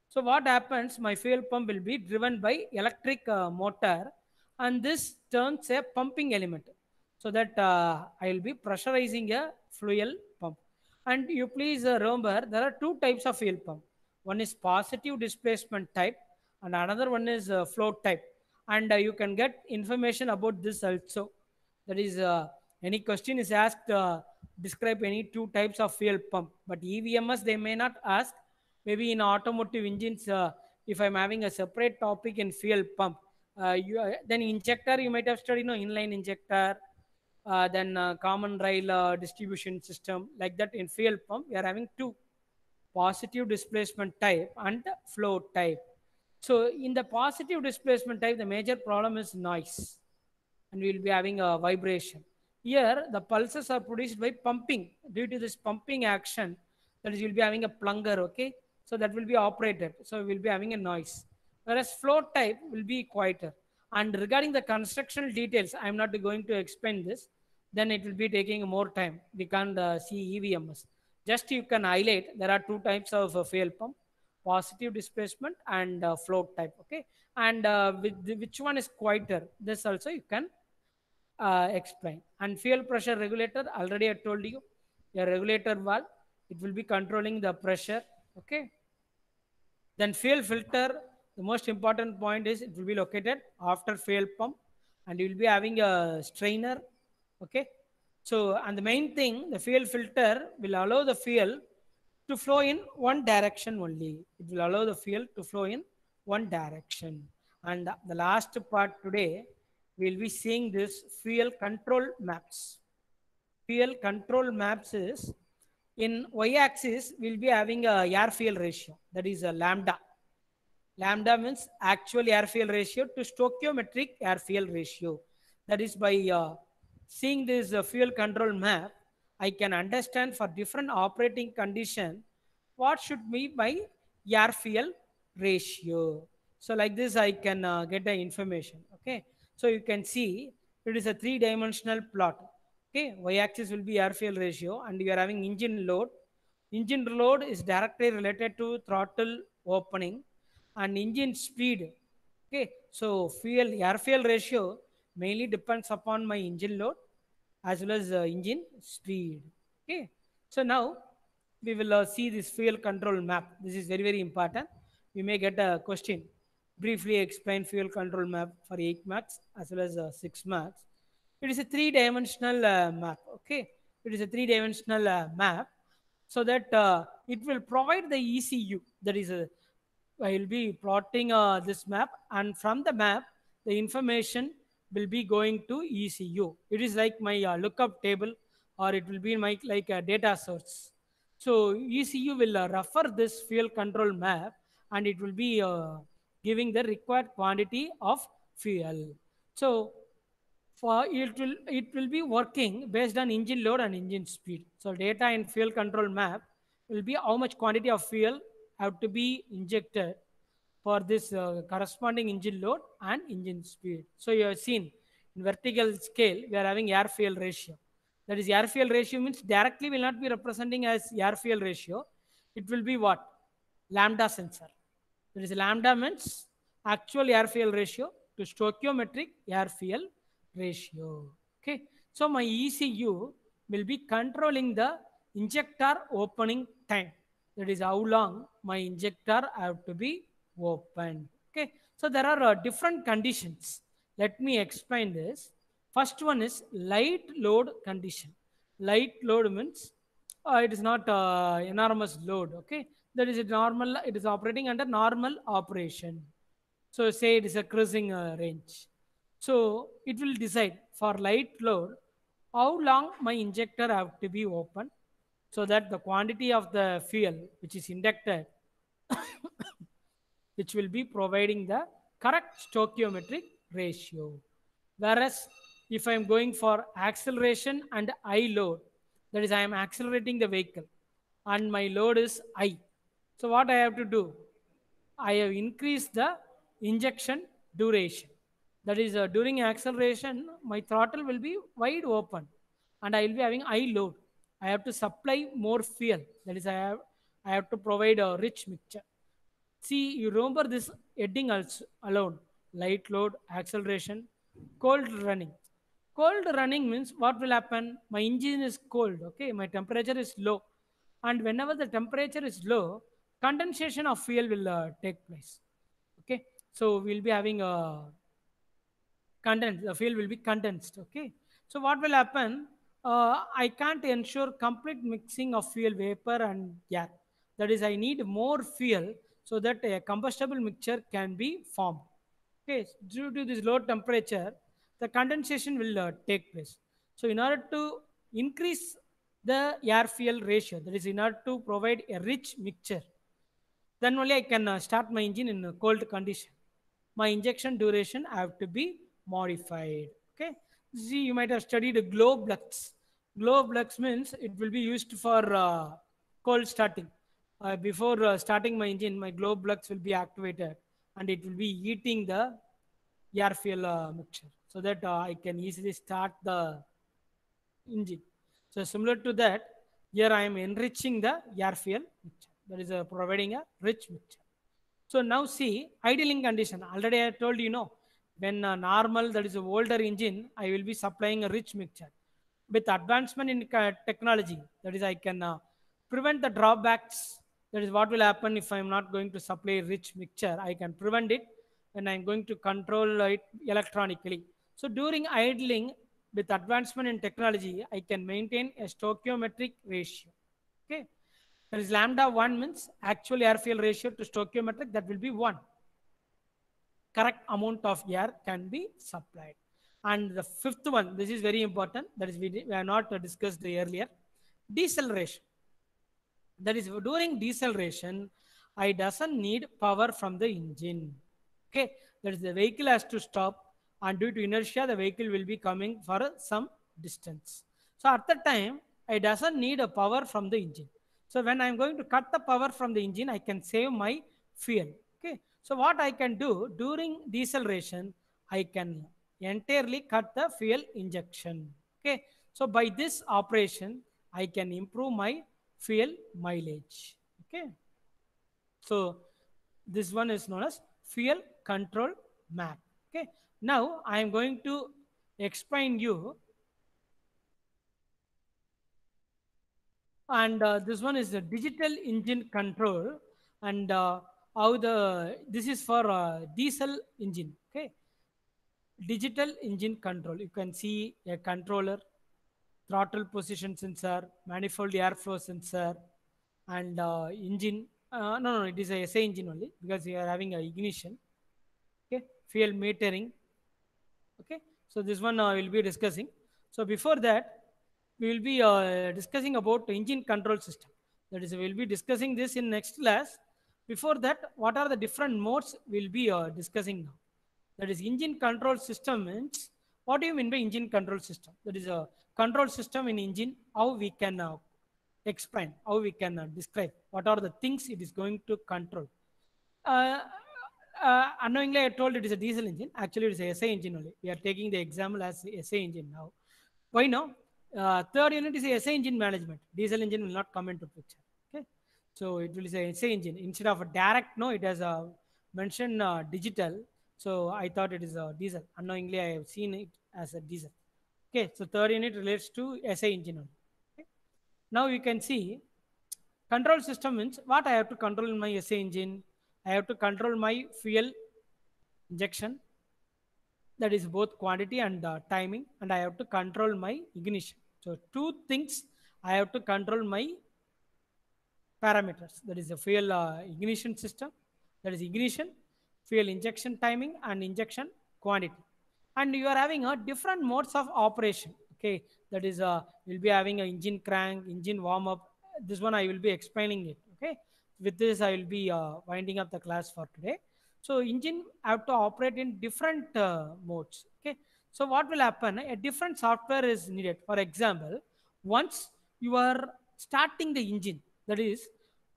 [SPEAKER 1] So what happens? My fuel pump will be driven by electric motor, and this turns a pumping element, so that I will be pressurizing a fuel pump. And you please remember, there are two types of fuel pump. One is positive displacement type, and another one is float type. And you can get information about this also. That is, any question is asked, describe any two types of fuel pump. But EVMS they may not ask. Maybe in automotive engines, if I'm having a separate topic in fuel pump, then injector you might have studied, inline injector, then common rail distribution system, like that. In fuel pump we are having two: positive displacement type and flow type. So in the positive displacement type, the major problem is noise, and we will be having a vibration. Here, the pulses are produced by pumping. Due to this pumping action, that is, you'll be having a plunger, okay? So that will be operated. So we'll be having a noise. Whereas flow type will be quieter. And regarding the constructional details, I'm not going to explain this. Then it will be taking more time. We can't see EVMS. Just you can highlight there are two types of fuel pump: positive displacement and float type. Okay, and which one is quieter? This also you can explain. And fuel pressure regulator, already I told you, a regulator valve, it will be controlling the pressure. Okay. Then fuel filter, the most important point is it will be located after fuel pump, and you will be having a strainer. Okay. So, and the main thing, the fuel filter will allow the fuel to flow in one direction only. It will allow the fuel to flow in one direction. And the last part today, we'll be seeing this fuel control maps. Fuel control maps is, in y-axis we'll be having a air fuel ratio, that is a lambda. Lambda means actual air fuel ratio to stoichiometric air fuel ratio. That is, by seeing this fuel control map, I can understand for different operating condition what should be my air fuel ratio. So like this, I can get the information. Okay. So you can see it is a three-dimensional plot. Okay. Y-axis will be air fuel ratio, and you are having engine load. Engine load is directly related to throttle opening and engine speed. Okay, so air fuel ratio mainly depends upon my engine load as well as engine speed. Okay, so now we will see this fuel control map. This is very important. We may get a question: briefly explain fuel control map for 8 marks as well as 6 marks. It is a three-dimensional map. Okay, it is a three-dimensional map, so that it will provide the ECU. That is, I will be plotting this map, and from the map, the information will be going to ECU. It is like my lookup table, or it will be my like a data source. So ECU will refer this fuel control map, and it will be giving the required quantity of fuel. So for it will be working based on engine load and engine speed. So data in fuel control map will be how much quantity of fuel have to be injected for this corresponding engine load and engine speed. So you have seen in vertical scale, we are having air fuel ratio. That is, air fuel ratio means directly will not be representing as air fuel ratio. It will be what? Lambda sensor. That is, lambda means actual air fuel ratio to stoichiometric air fuel ratio. Okay. So my ECU will be controlling the injector opening time. That is how long my injector have to be opened. Okay. So there are different conditions. Let me explain this. First one is light load condition. Light load means it is not enormous load. Okay, that is a normal. It is operating under normal operation. So say it is a cruising range. So it will decide for light load how long my injector have to be open, so that the quantity of the fuel which is injected which will be providing the correct stoichiometric ratio. Whereas if I am going for acceleration and I load, that is, I am accelerating the vehicle and my load is I. So, what I have to do? I have increased the injection duration. That is, during acceleration, my throttle will be wide open and I will be having high load. I have to supply more fuel. That is, I have to provide a rich mixture. See, you remember this heading also alone: light load, acceleration, cold running. Cold running means what will happen? My engine is cold, okay? My temperature is low. And whenever the temperature is low, condensation of fuel will take place. Okay, so we'll be having a condensed, the fuel will be condensed. Okay, so what will happen? I can't ensure complete mixing of fuel vapor and air. That is, I need more fuel so that a combustible mixture can be formed. Okay, due to this low temperature, the condensation will take place. So in order to increase the air fuel ratio, that is, in order to provide a rich mixture, then only I can start my engine in a cold condition. My injection duration have to be modified. Okay. See, you might have studied a glow flux. Glow flux means it will be used for cold starting. Before starting my engine, my glow flux will be activated and it will be heating the air fuel mixture so that I can easily start the engine. So similar to that, here I am enriching the air fuel mixture. That is providing a rich mixture. So now see idling condition. Already I told you know when normal, that is a older engine, I will be supplying a rich mixture. With advancement in technology, that is I can prevent the drawbacks. That is what will happen if I am not going to supply rich mixture. I can prevent it when I am going to control it electronically. So during idling, with advancement in technology, I can maintain a stoichiometric ratio. Okay. There is lambda 1 means actual air fuel ratio to stoichiometric, that will be 1. Correct amount of air can be supplied. And the fifth one, this is very important, that is we are not discussed earlier, deceleration. That is, during deceleration, I doesn't need power from the engine. Okay, that is, the vehicle has to stop, and due to inertia, the vehicle will be coming for some distance. So at the time, I doesn't need a power from the engine. So when I'm going to cut the power from the engine, I can save my fuel. Okay, so what I can do during deceleration, I can entirely cut the fuel injection. Okay, so by this operation, I can improve my fuel mileage. Okay, so this one is known as fuel control map. Okay, now I am going to explain you, and this one is the digital engine control, and how the this is for diesel engine. Okay, digital engine control. You can see a controller, throttle position sensor, manifold airflow sensor, and engine. No, it is a SA engine only because we are having a ignition. Okay, fuel metering. Okay, so this one we'll be discussing. So before that, we will be discussing about engine control system. That is, we'll be discussing this in next class. Before that, what are the different modes we'll be discussing now? That is, engine control system means, what do you mean by engine control system? That is a control system in engine. How we can explain, how we can describe what are the things it is going to control. Uh, unknowingly I told it is a diesel engine. Actually, it is a SA engine only. We are taking the example as SA engine now. Why now? Third unit is a SA engine management. Diesel engine will not come into picture. Okay, so it will say SA engine instead of a direct. No, it has a mentioned digital. So I thought it is a diesel. Unknowingly, I have seen it as a diesel. Okay, so third unit relates to SA engine only. Okay. Now you can see control system means what I have to control in my SA engine. I have to control my fuel injection, that is both quantity and timing, and I have to control my ignition. So two things I have to control my parameters, that is the fuel ignition system, that is ignition, fuel injection timing, and injection quantity. And you are having a different modes of operation. Okay, that is you'll be having a engine crank, engine warm up. This one I will be explaining it. Okay, with this I will be winding up the class for today. So engine have to operate in different modes. Okay, so what will happen, a different software is needed. For example, once you are starting the engine, that is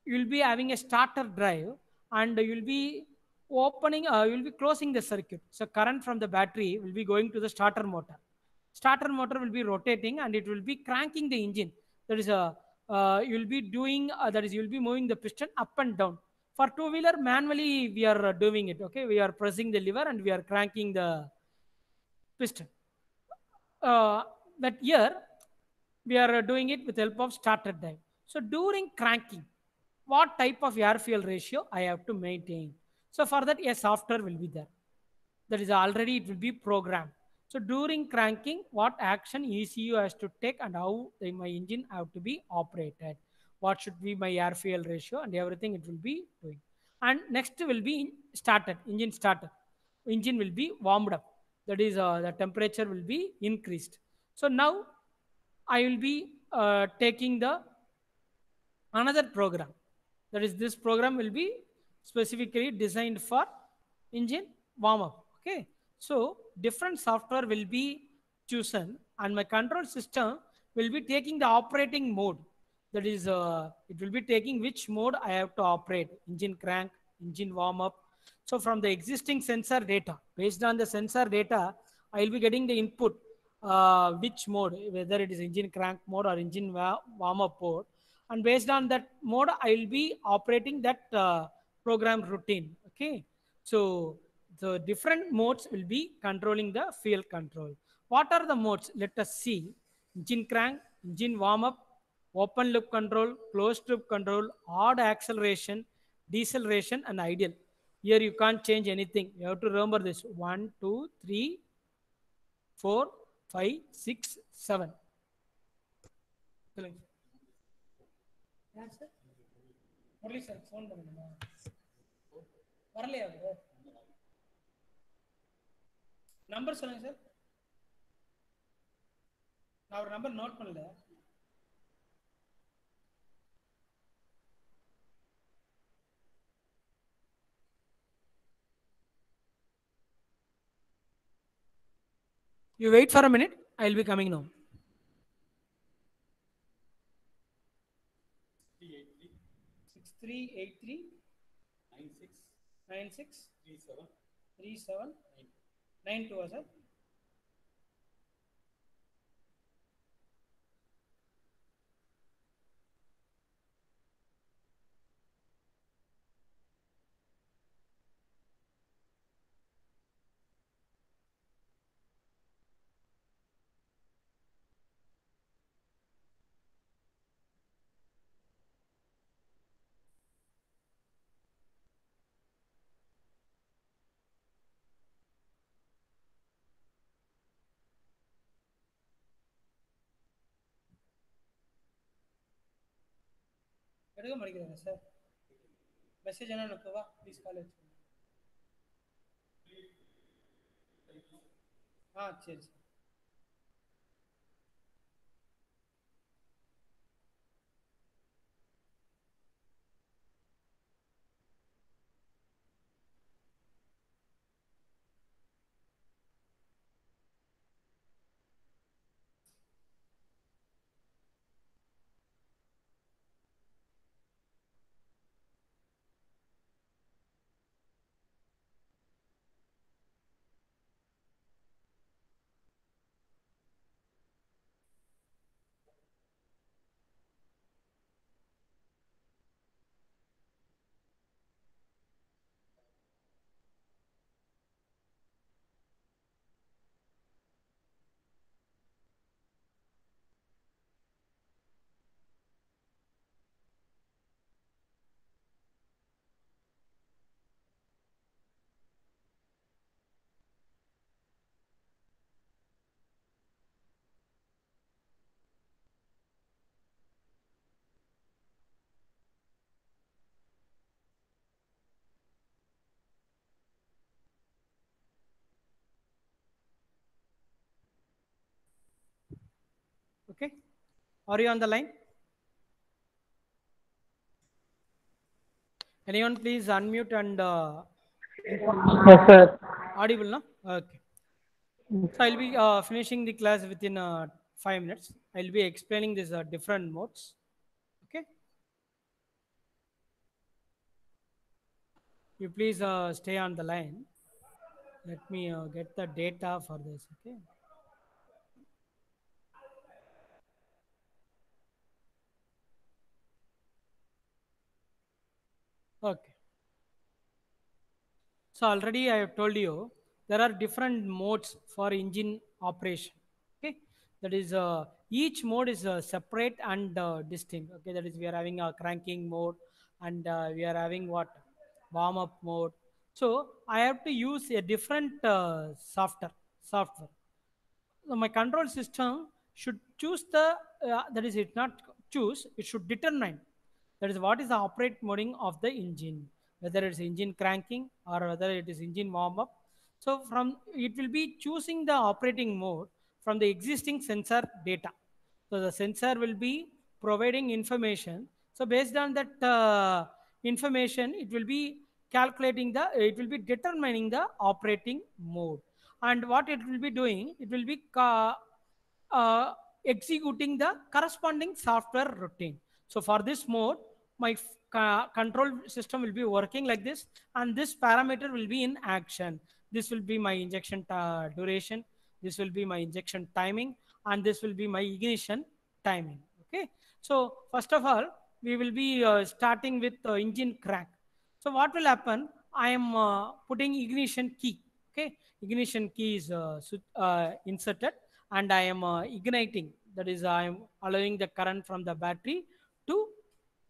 [SPEAKER 1] you will be having a starter drive, and you will be opening you will be closing the circuit. So current from the battery will be going to the starter motor. Starter motor will be rotating and it will be cranking the engine. That is a you will be doing that is you will be moving the piston up and down. For two wheeler, manually we are doing it. Okay, we are pressing the lever and we are cranking the piston. uh, but here we are doing it with help of starter drive. So during cranking, what type of air fuel ratio I have to maintain? So for that, a software will be there. That is already it will be programmed. So during cranking, what action ECU has to take and how my engine have to be operated. What should be my air fuel ratio and everything it will be doing. And next will be started, engine starter. Engine will be warmed up. That is the temperature will be increased. So now I will be taking the another program. That is, this program will be specifically designed for engine warm up. Okay, so different software will be chosen and my control system will be taking the operating mode. That is it will be taking which mode I have to operate, engine crank, engine warm up. So from the existing sensor data, based on the sensor data, I will be getting the input, which mode, whether it is engine crank mode or engine warm up mode, and based on that mode I will be operating that program routine. Okay, so the different modes will be controlling the fuel control. What are the modes? Let us see. Engine crank, engine warm up, open loop control, closed loop control, odd acceleration, deceleration, and ideal. Here you can't change anything. You have to remember this: 1 2 3 4 5 6 7. Murali sir phone பண்ணுங்கம்மா. வரலையா அவர்? Number சொல்லுங்க sir. நான் ஒரு number note பண்ணல. You wait for a minute. I will be coming now. 6383 96 37 92 sir. எடுக்க மாட்டேங்கிறாங்க sir. Message என்ன அனுப்புவா? ப்ளீஸ் கால் வச்சு. சரி sir. Okay, are you on the line? Anyone please unmute and inform me.
[SPEAKER 3] Yes, sir.
[SPEAKER 1] Audible, no? Okay. So I'll be finishing the class within 5 minutes. I'll be explaining these different modes. Okay. You please stay on the line. Let me get the data for this. Okay. Okay. So already I have told you there are different modes for engine operation. Okay, that is each mode is separate and distinct. Okay, that is we are having a cranking mode, and we are having what warm up mode. So I have to use a different software. So my control system should choose the that is it not choose, it should determine that is what is the operate moding of the engine, whether it's engine cranking or whether it is engine warm up. So from it will be choosing the operating mode from the existing sensor data. So the sensor will be providing information. So based on that information, it will be calculating the it will be determining the operating mode. And what it will be doing, it will be uh, executing the corresponding software routine. So for this mode, my control system will be working like this, and this parameter will be in action. This will be my injection duration, this will be my injection timing, and this will be my ignition timing. Okay, so first of all, we will be starting with engine crank. So what will happen, I am putting ignition key. Okay, ignition key is inserted, and I am igniting, that is I am allowing the current from the battery to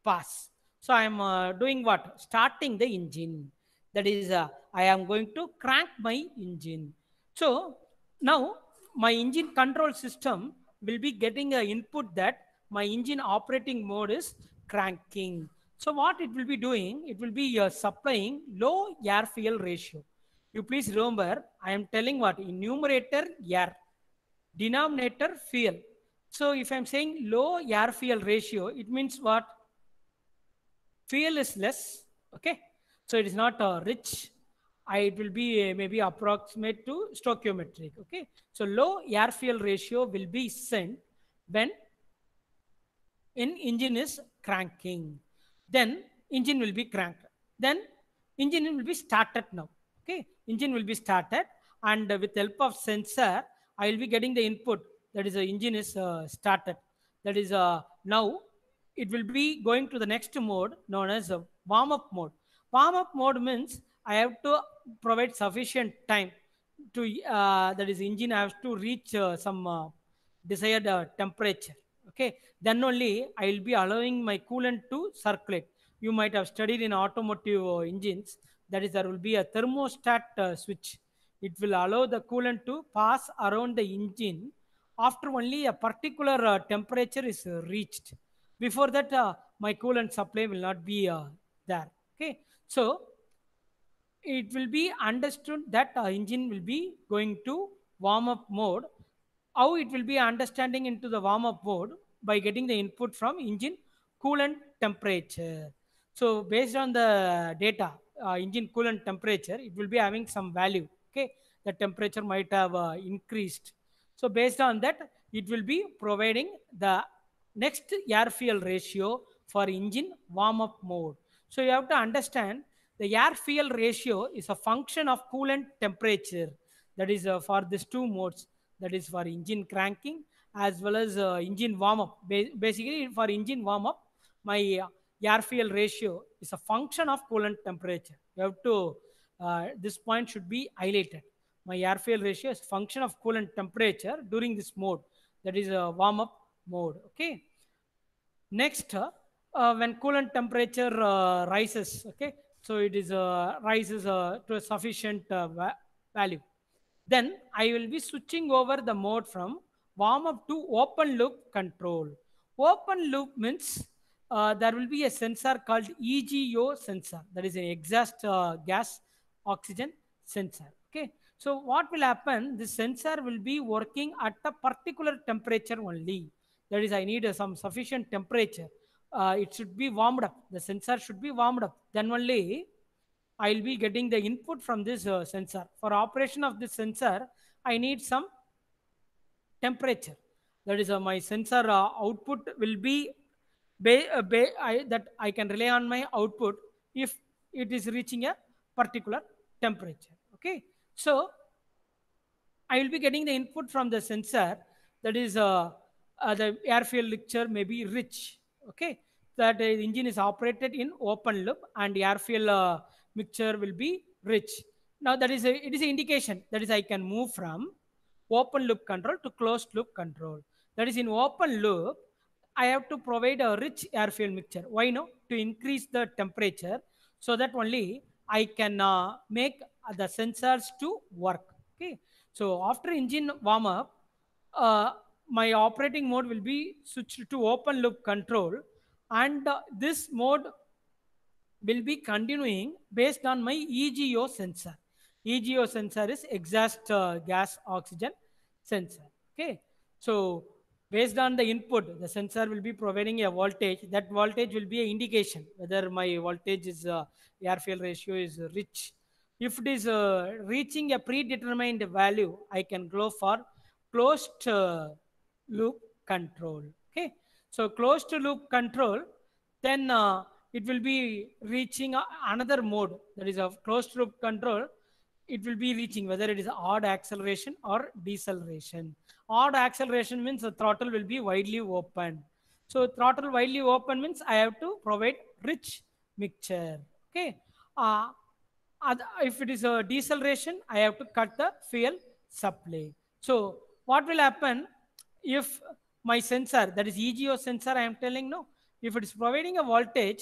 [SPEAKER 1] pass. So I am doing what, starting the engine, that is I am going to crank my engine. So now my engine control system will be getting a input that my engine operating mode is cranking. So what it will be doing, it will be supplying low air fuel ratio. You please remember, I am telling what, in numerator air, denominator fuel. So if I'm saying low air fuel ratio, it means what, fuel is less. Okay, so it is not rich. It will be maybe approximate to stoichiometric. Okay, so low air fuel ratio will be sent when in engine is cranking, then engine will be cranked, then engine will be started now. Okay, engine will be started, and with help of sensor I will be getting the input, that is the engine is started. That is now it will be going to the next mode known as warm up mode. Warm up mode means I have to provide sufficient time to that is engine has to reach some desired temperature. Okay, then only I will be allowing my coolant to circulate. You might have studied in automotive engines, that is there will be a thermostat switch. It will allow the coolant to pass around the engine after only a particular temperature is reached. Before that my coolant supply will not be there. Okay, so it will be understood that engine will be going to warm up mode. How it will be understanding into the warm up mode, by getting the input from engine coolant temperature. So based on the data, engine coolant temperature, it will be having some value. Okay, the temperature might have increased. So based on that, it will be providing the next air fuel ratio for engine warm up mode. So you have to understand the air fuel ratio is a function of coolant temperature. That is for these two modes, that is for engine cranking as well as engine warm up. Basically for engine warm up, my air fuel ratio is a function of coolant temperature. You have to this point should be highlighted. My air fuel ratio is function of coolant temperature during this mode, that is a warm up mode. Okay, next when coolant temperature rises. Okay, so it is rises to a sufficient value, then I will be switching over the mode from warm up to open loop control. Open loop means there will be a sensor called EGO sensor, that is an exhaust gas oxygen sensor. Okay, so what will happen, this sensor will be working at a particular temperature only. That is, I need some sufficient temperature. It should be warmed up. The sensor should be warmed up. Then only I'll be getting the input from this sensor. For operation of this sensor, I need some temperature. That is, my sensor output will be that I can rely on my output if it is reaching a particular temperature. Okay, so I will be getting the input from the sensor. That is, the air fuel mixture may be rich. Okay, that the engine is operated in open loop and the air fuel mixture will be rich. Now that is it is an indication. That is, I can move from open loop control to closed loop control. That is, in open loop, I have to provide a rich air fuel mixture. Why no? To increase the temperature, so that only I can make the sensors to work. Okay. So after engine warm up, uh, my operating mode will be switched to open loop control, and this mode will be continuing based on my EGO sensor. EGO sensor is exhaust gas oxygen sensor. Okay, so based on the input, the sensor will be providing a voltage. That voltage will be an indication whether my voltage is air fuel ratio is rich. If it is reaching a predetermined value, I can go for closed loop control. Okay, so closed loop control, then it will be reaching another mode, that is a closed loop control. It will be reaching whether it is odd acceleration or deceleration. Odd acceleration means the throttle will be widely open. So throttle widely open means I have to provide rich mixture. Okay, uh, if it is a deceleration, I have to cut the fuel supply. So what will happen if my sensor, that is EGO sensor, I am telling no, if it is providing a voltage,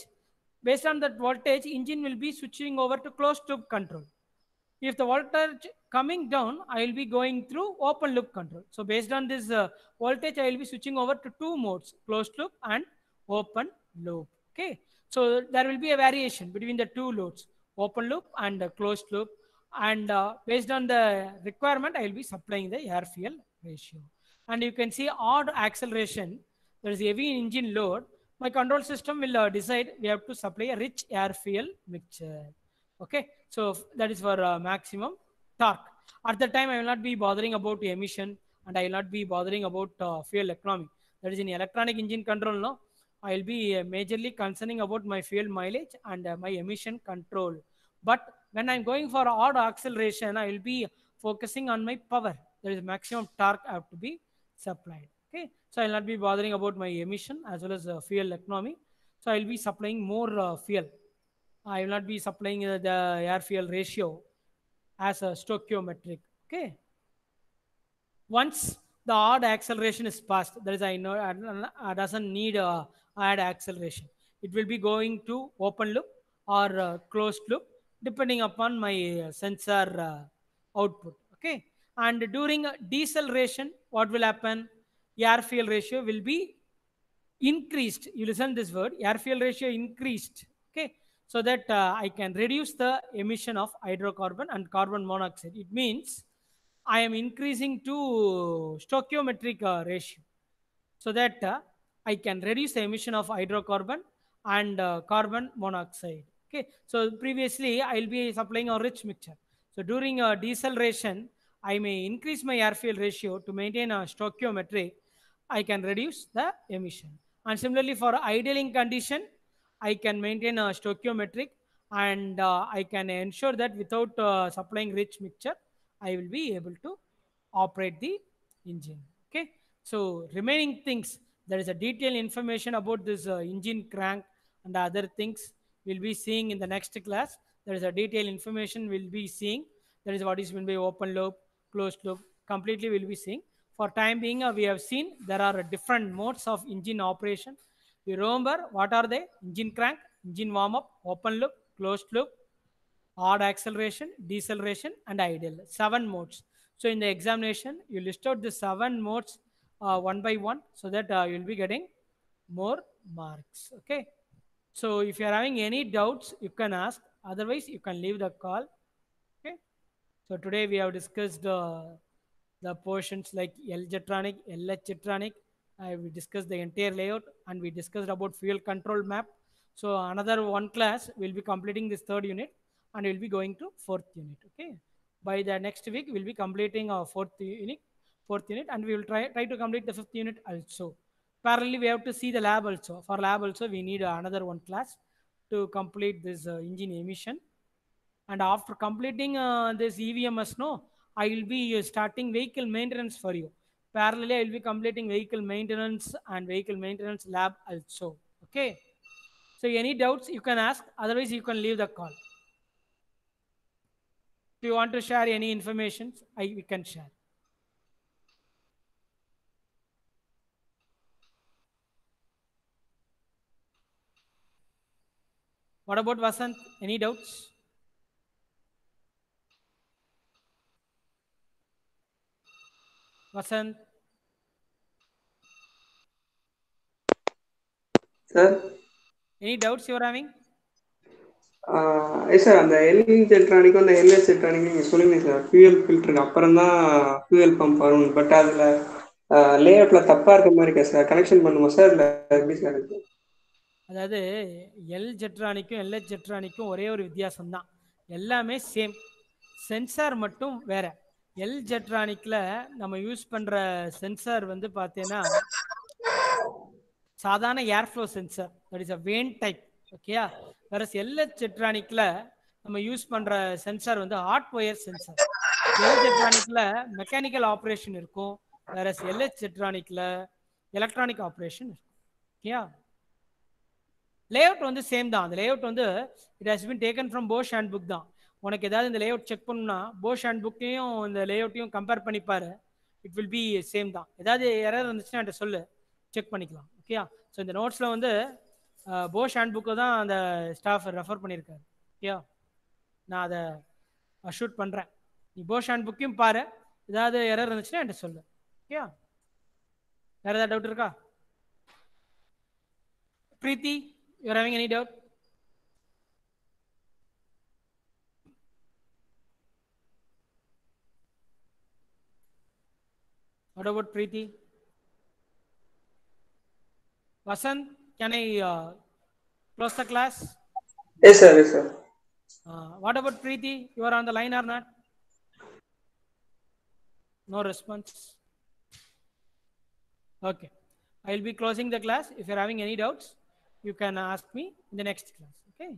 [SPEAKER 1] based on that voltage, engine will be switching over to closed loop control. If the voltage coming down, I will be going through open loop control. So based on this voltage, I will be switching over to two modes, closed loop and open loop. Okay, so there will be a variation between the two loads, open loop and closed loop, and based on the requirement, I will be supplying the air fuel ratio. And you can see odd acceleration, there is heavy engine load, my control system will decide we have to supply a rich air fuel mixture. Okay, so that is for maximum torque. At the time, I will not be bothering about emission, and I will not be bothering about fuel economy. That is, in electronic engine control, no, I will be majorly concerning about my fuel mileage and my emission control. But when I'm going for odd acceleration, I will be focusing on my power. There is maximum torque have to be supplied. Okay, so I will not be bothering about my emission as well as fuel economy. So I will be supplying more fuel. I will not be supplying the air fuel ratio as a stoichiometric. Okay. Once the odd acceleration is passed, that is, I know I doesn't need add acceleration. It will be going to open loop or closed loop depending upon my sensor output. Okay. And during deceleration, what will happen? Air fuel ratio will be increased. You listen this word, air fuel ratio increased. Okay, so that I can reduce the emission of hydrocarbon and carbon monoxide. It means I am increasing to stoichiometric ratio, so that I can reduce the emission of hydrocarbon and carbon monoxide. Okay, so previously I will be supplying a rich mixture. So during deceleration, I may increase my air fuel ratio to maintain a stoichiometric. I can reduce the emission. And similarly, for idling condition, I can maintain a stoichiometric, and I can ensure that without supplying rich mixture, I will be able to operate the engine. Okay, so remaining things, there is a detailed information about this engine crank and other things we'll be seeing in the next class. There is a detailed information we'll be seeing. That is what is meant by open loop, closed loop, completely we'll be seeing. For time being, we have seen there are different modes of engine operation. You remember what are they? Engine crank, engine warm up, open loop, closed loop, odd acceleration, deceleration, and idle. 7 modes. So in the examination, you list out the 7 modes one by one, so that you'll be getting more marks. Okay. So if you are having any doubts, you can ask. Otherwise, you can leave the call. Okay. So today we have discussed the portions like L Jetronic, LH Jetronic, We discussed the entire layout and we discussed about fuel control map. So another one class will be completing this third unit and we'll be going to fourth unit. Okay. By the next week, we'll be completing our fourth unit, and we will try to complete the fifth unit also. Parallelly, we have to see the lab also. For lab also, we need another one class to complete this engine emission. And after completing this EVMS, no, I will be starting vehicle maintenance for you. Parallelly, I will be completing vehicle maintenance and vehicle maintenance lab also. Okay. So any doubts you can ask. Otherwise, you can leave the call. If you want to share any information, we can share. What about Vasant? Any doubts? Vasant,
[SPEAKER 3] sir
[SPEAKER 1] any doubts you are having?
[SPEAKER 3] Sir அந்த L ஜெட்ரானிக்கும் அந்த LS ஜெட்ரானிக்கும் நீங்கள் சொல்லுங்க sir. Fuel ஃபில்டருக்கு அப்புறம் தான் fuel pump வரும். But அதில் லேஅவுட்டில் தப்பாக இருக்க மாதிரி இருக்கா சார். கனெக்ஷன் பண்ணுமா சார், இல்லை எப்படி சார் இருக்கு?
[SPEAKER 1] அதாவது எல் ஜெட்ரானிக்கும் எல்ஹெச் ஜெட்ரானிக்கும் ஒரே ஒரு வித்தியாசம் தான். எல்லாமே சேம், சென்சார் மட்டும் வேற. எல் ஜெட்ரானிக்கில் நம்ம யூஸ் பண்ணுற சென்சார் வந்து பார்த்தீங்கன்னா சாதாரண airflow sensor, that is a vane type. ஓகேயா? வேற எல்ஹெச் ஜெட்ரானிக்கில் நம்ம யூஸ் பண்ணுற சென்சார் வந்து ஹாட் ஒயர் சென்சார். எல் ஜெட்ரானிக்கில் மெக்கானிக்கல் ஆப்ரேஷன் இருக்கும், வேற எல்ஹெச் ஜெட்ரானிக்கில் எலக்ட்ரானிக் ஆப்ரேஷன் இருக்கும். ஓகேயா? லேஅவுட் வந்து சேம் தான். அந்த லேஅவுட் வந்து it has been taken from Bosch handbook தான். உனக்கு ஏதாவது இந்த லேஅவுட் செக் பண்ணணும்னா போஷ் ஹேண்ட் புக்கையும் இந்த லேஅவுட்டையும் கம்பேர் பண்ணிப்பாரு. இட் வில் பி சேம் தான். ஏதாவது எரர் இருந்துச்சுன்னா என்கிட்ட சொல்லு, செக் பண்ணிக்கலாம். ஓகேயா? ஸோ இந்த நோட்ஸில் வந்து போஷ் ஹேண்ட் புக்கை தான் அந்த ஸ்டாஃப் ரெஃபர் பண்ணியிருக்காரு. ஓகேயா? நான் அதை ஷூட் பண்ணுறேன். நீ போஷ் ஹேண்ட் புக்கையும் பாரு, ஏதாவது எரர் இருந்துச்சுன்னா என்கிட்ட சொல்லு. ஓகேயா? வேறு ஏதாவது டவுட் இருக்கா? Preeti, you're having any doubt? What about Preeti? Vasant, can I close the class?
[SPEAKER 3] Yes sir, yes sir.
[SPEAKER 1] What about Preeti? You are on the line or not? No response. Okay. I will be closing the class. If you're having any doubts, you can ask me in the next class. Okay.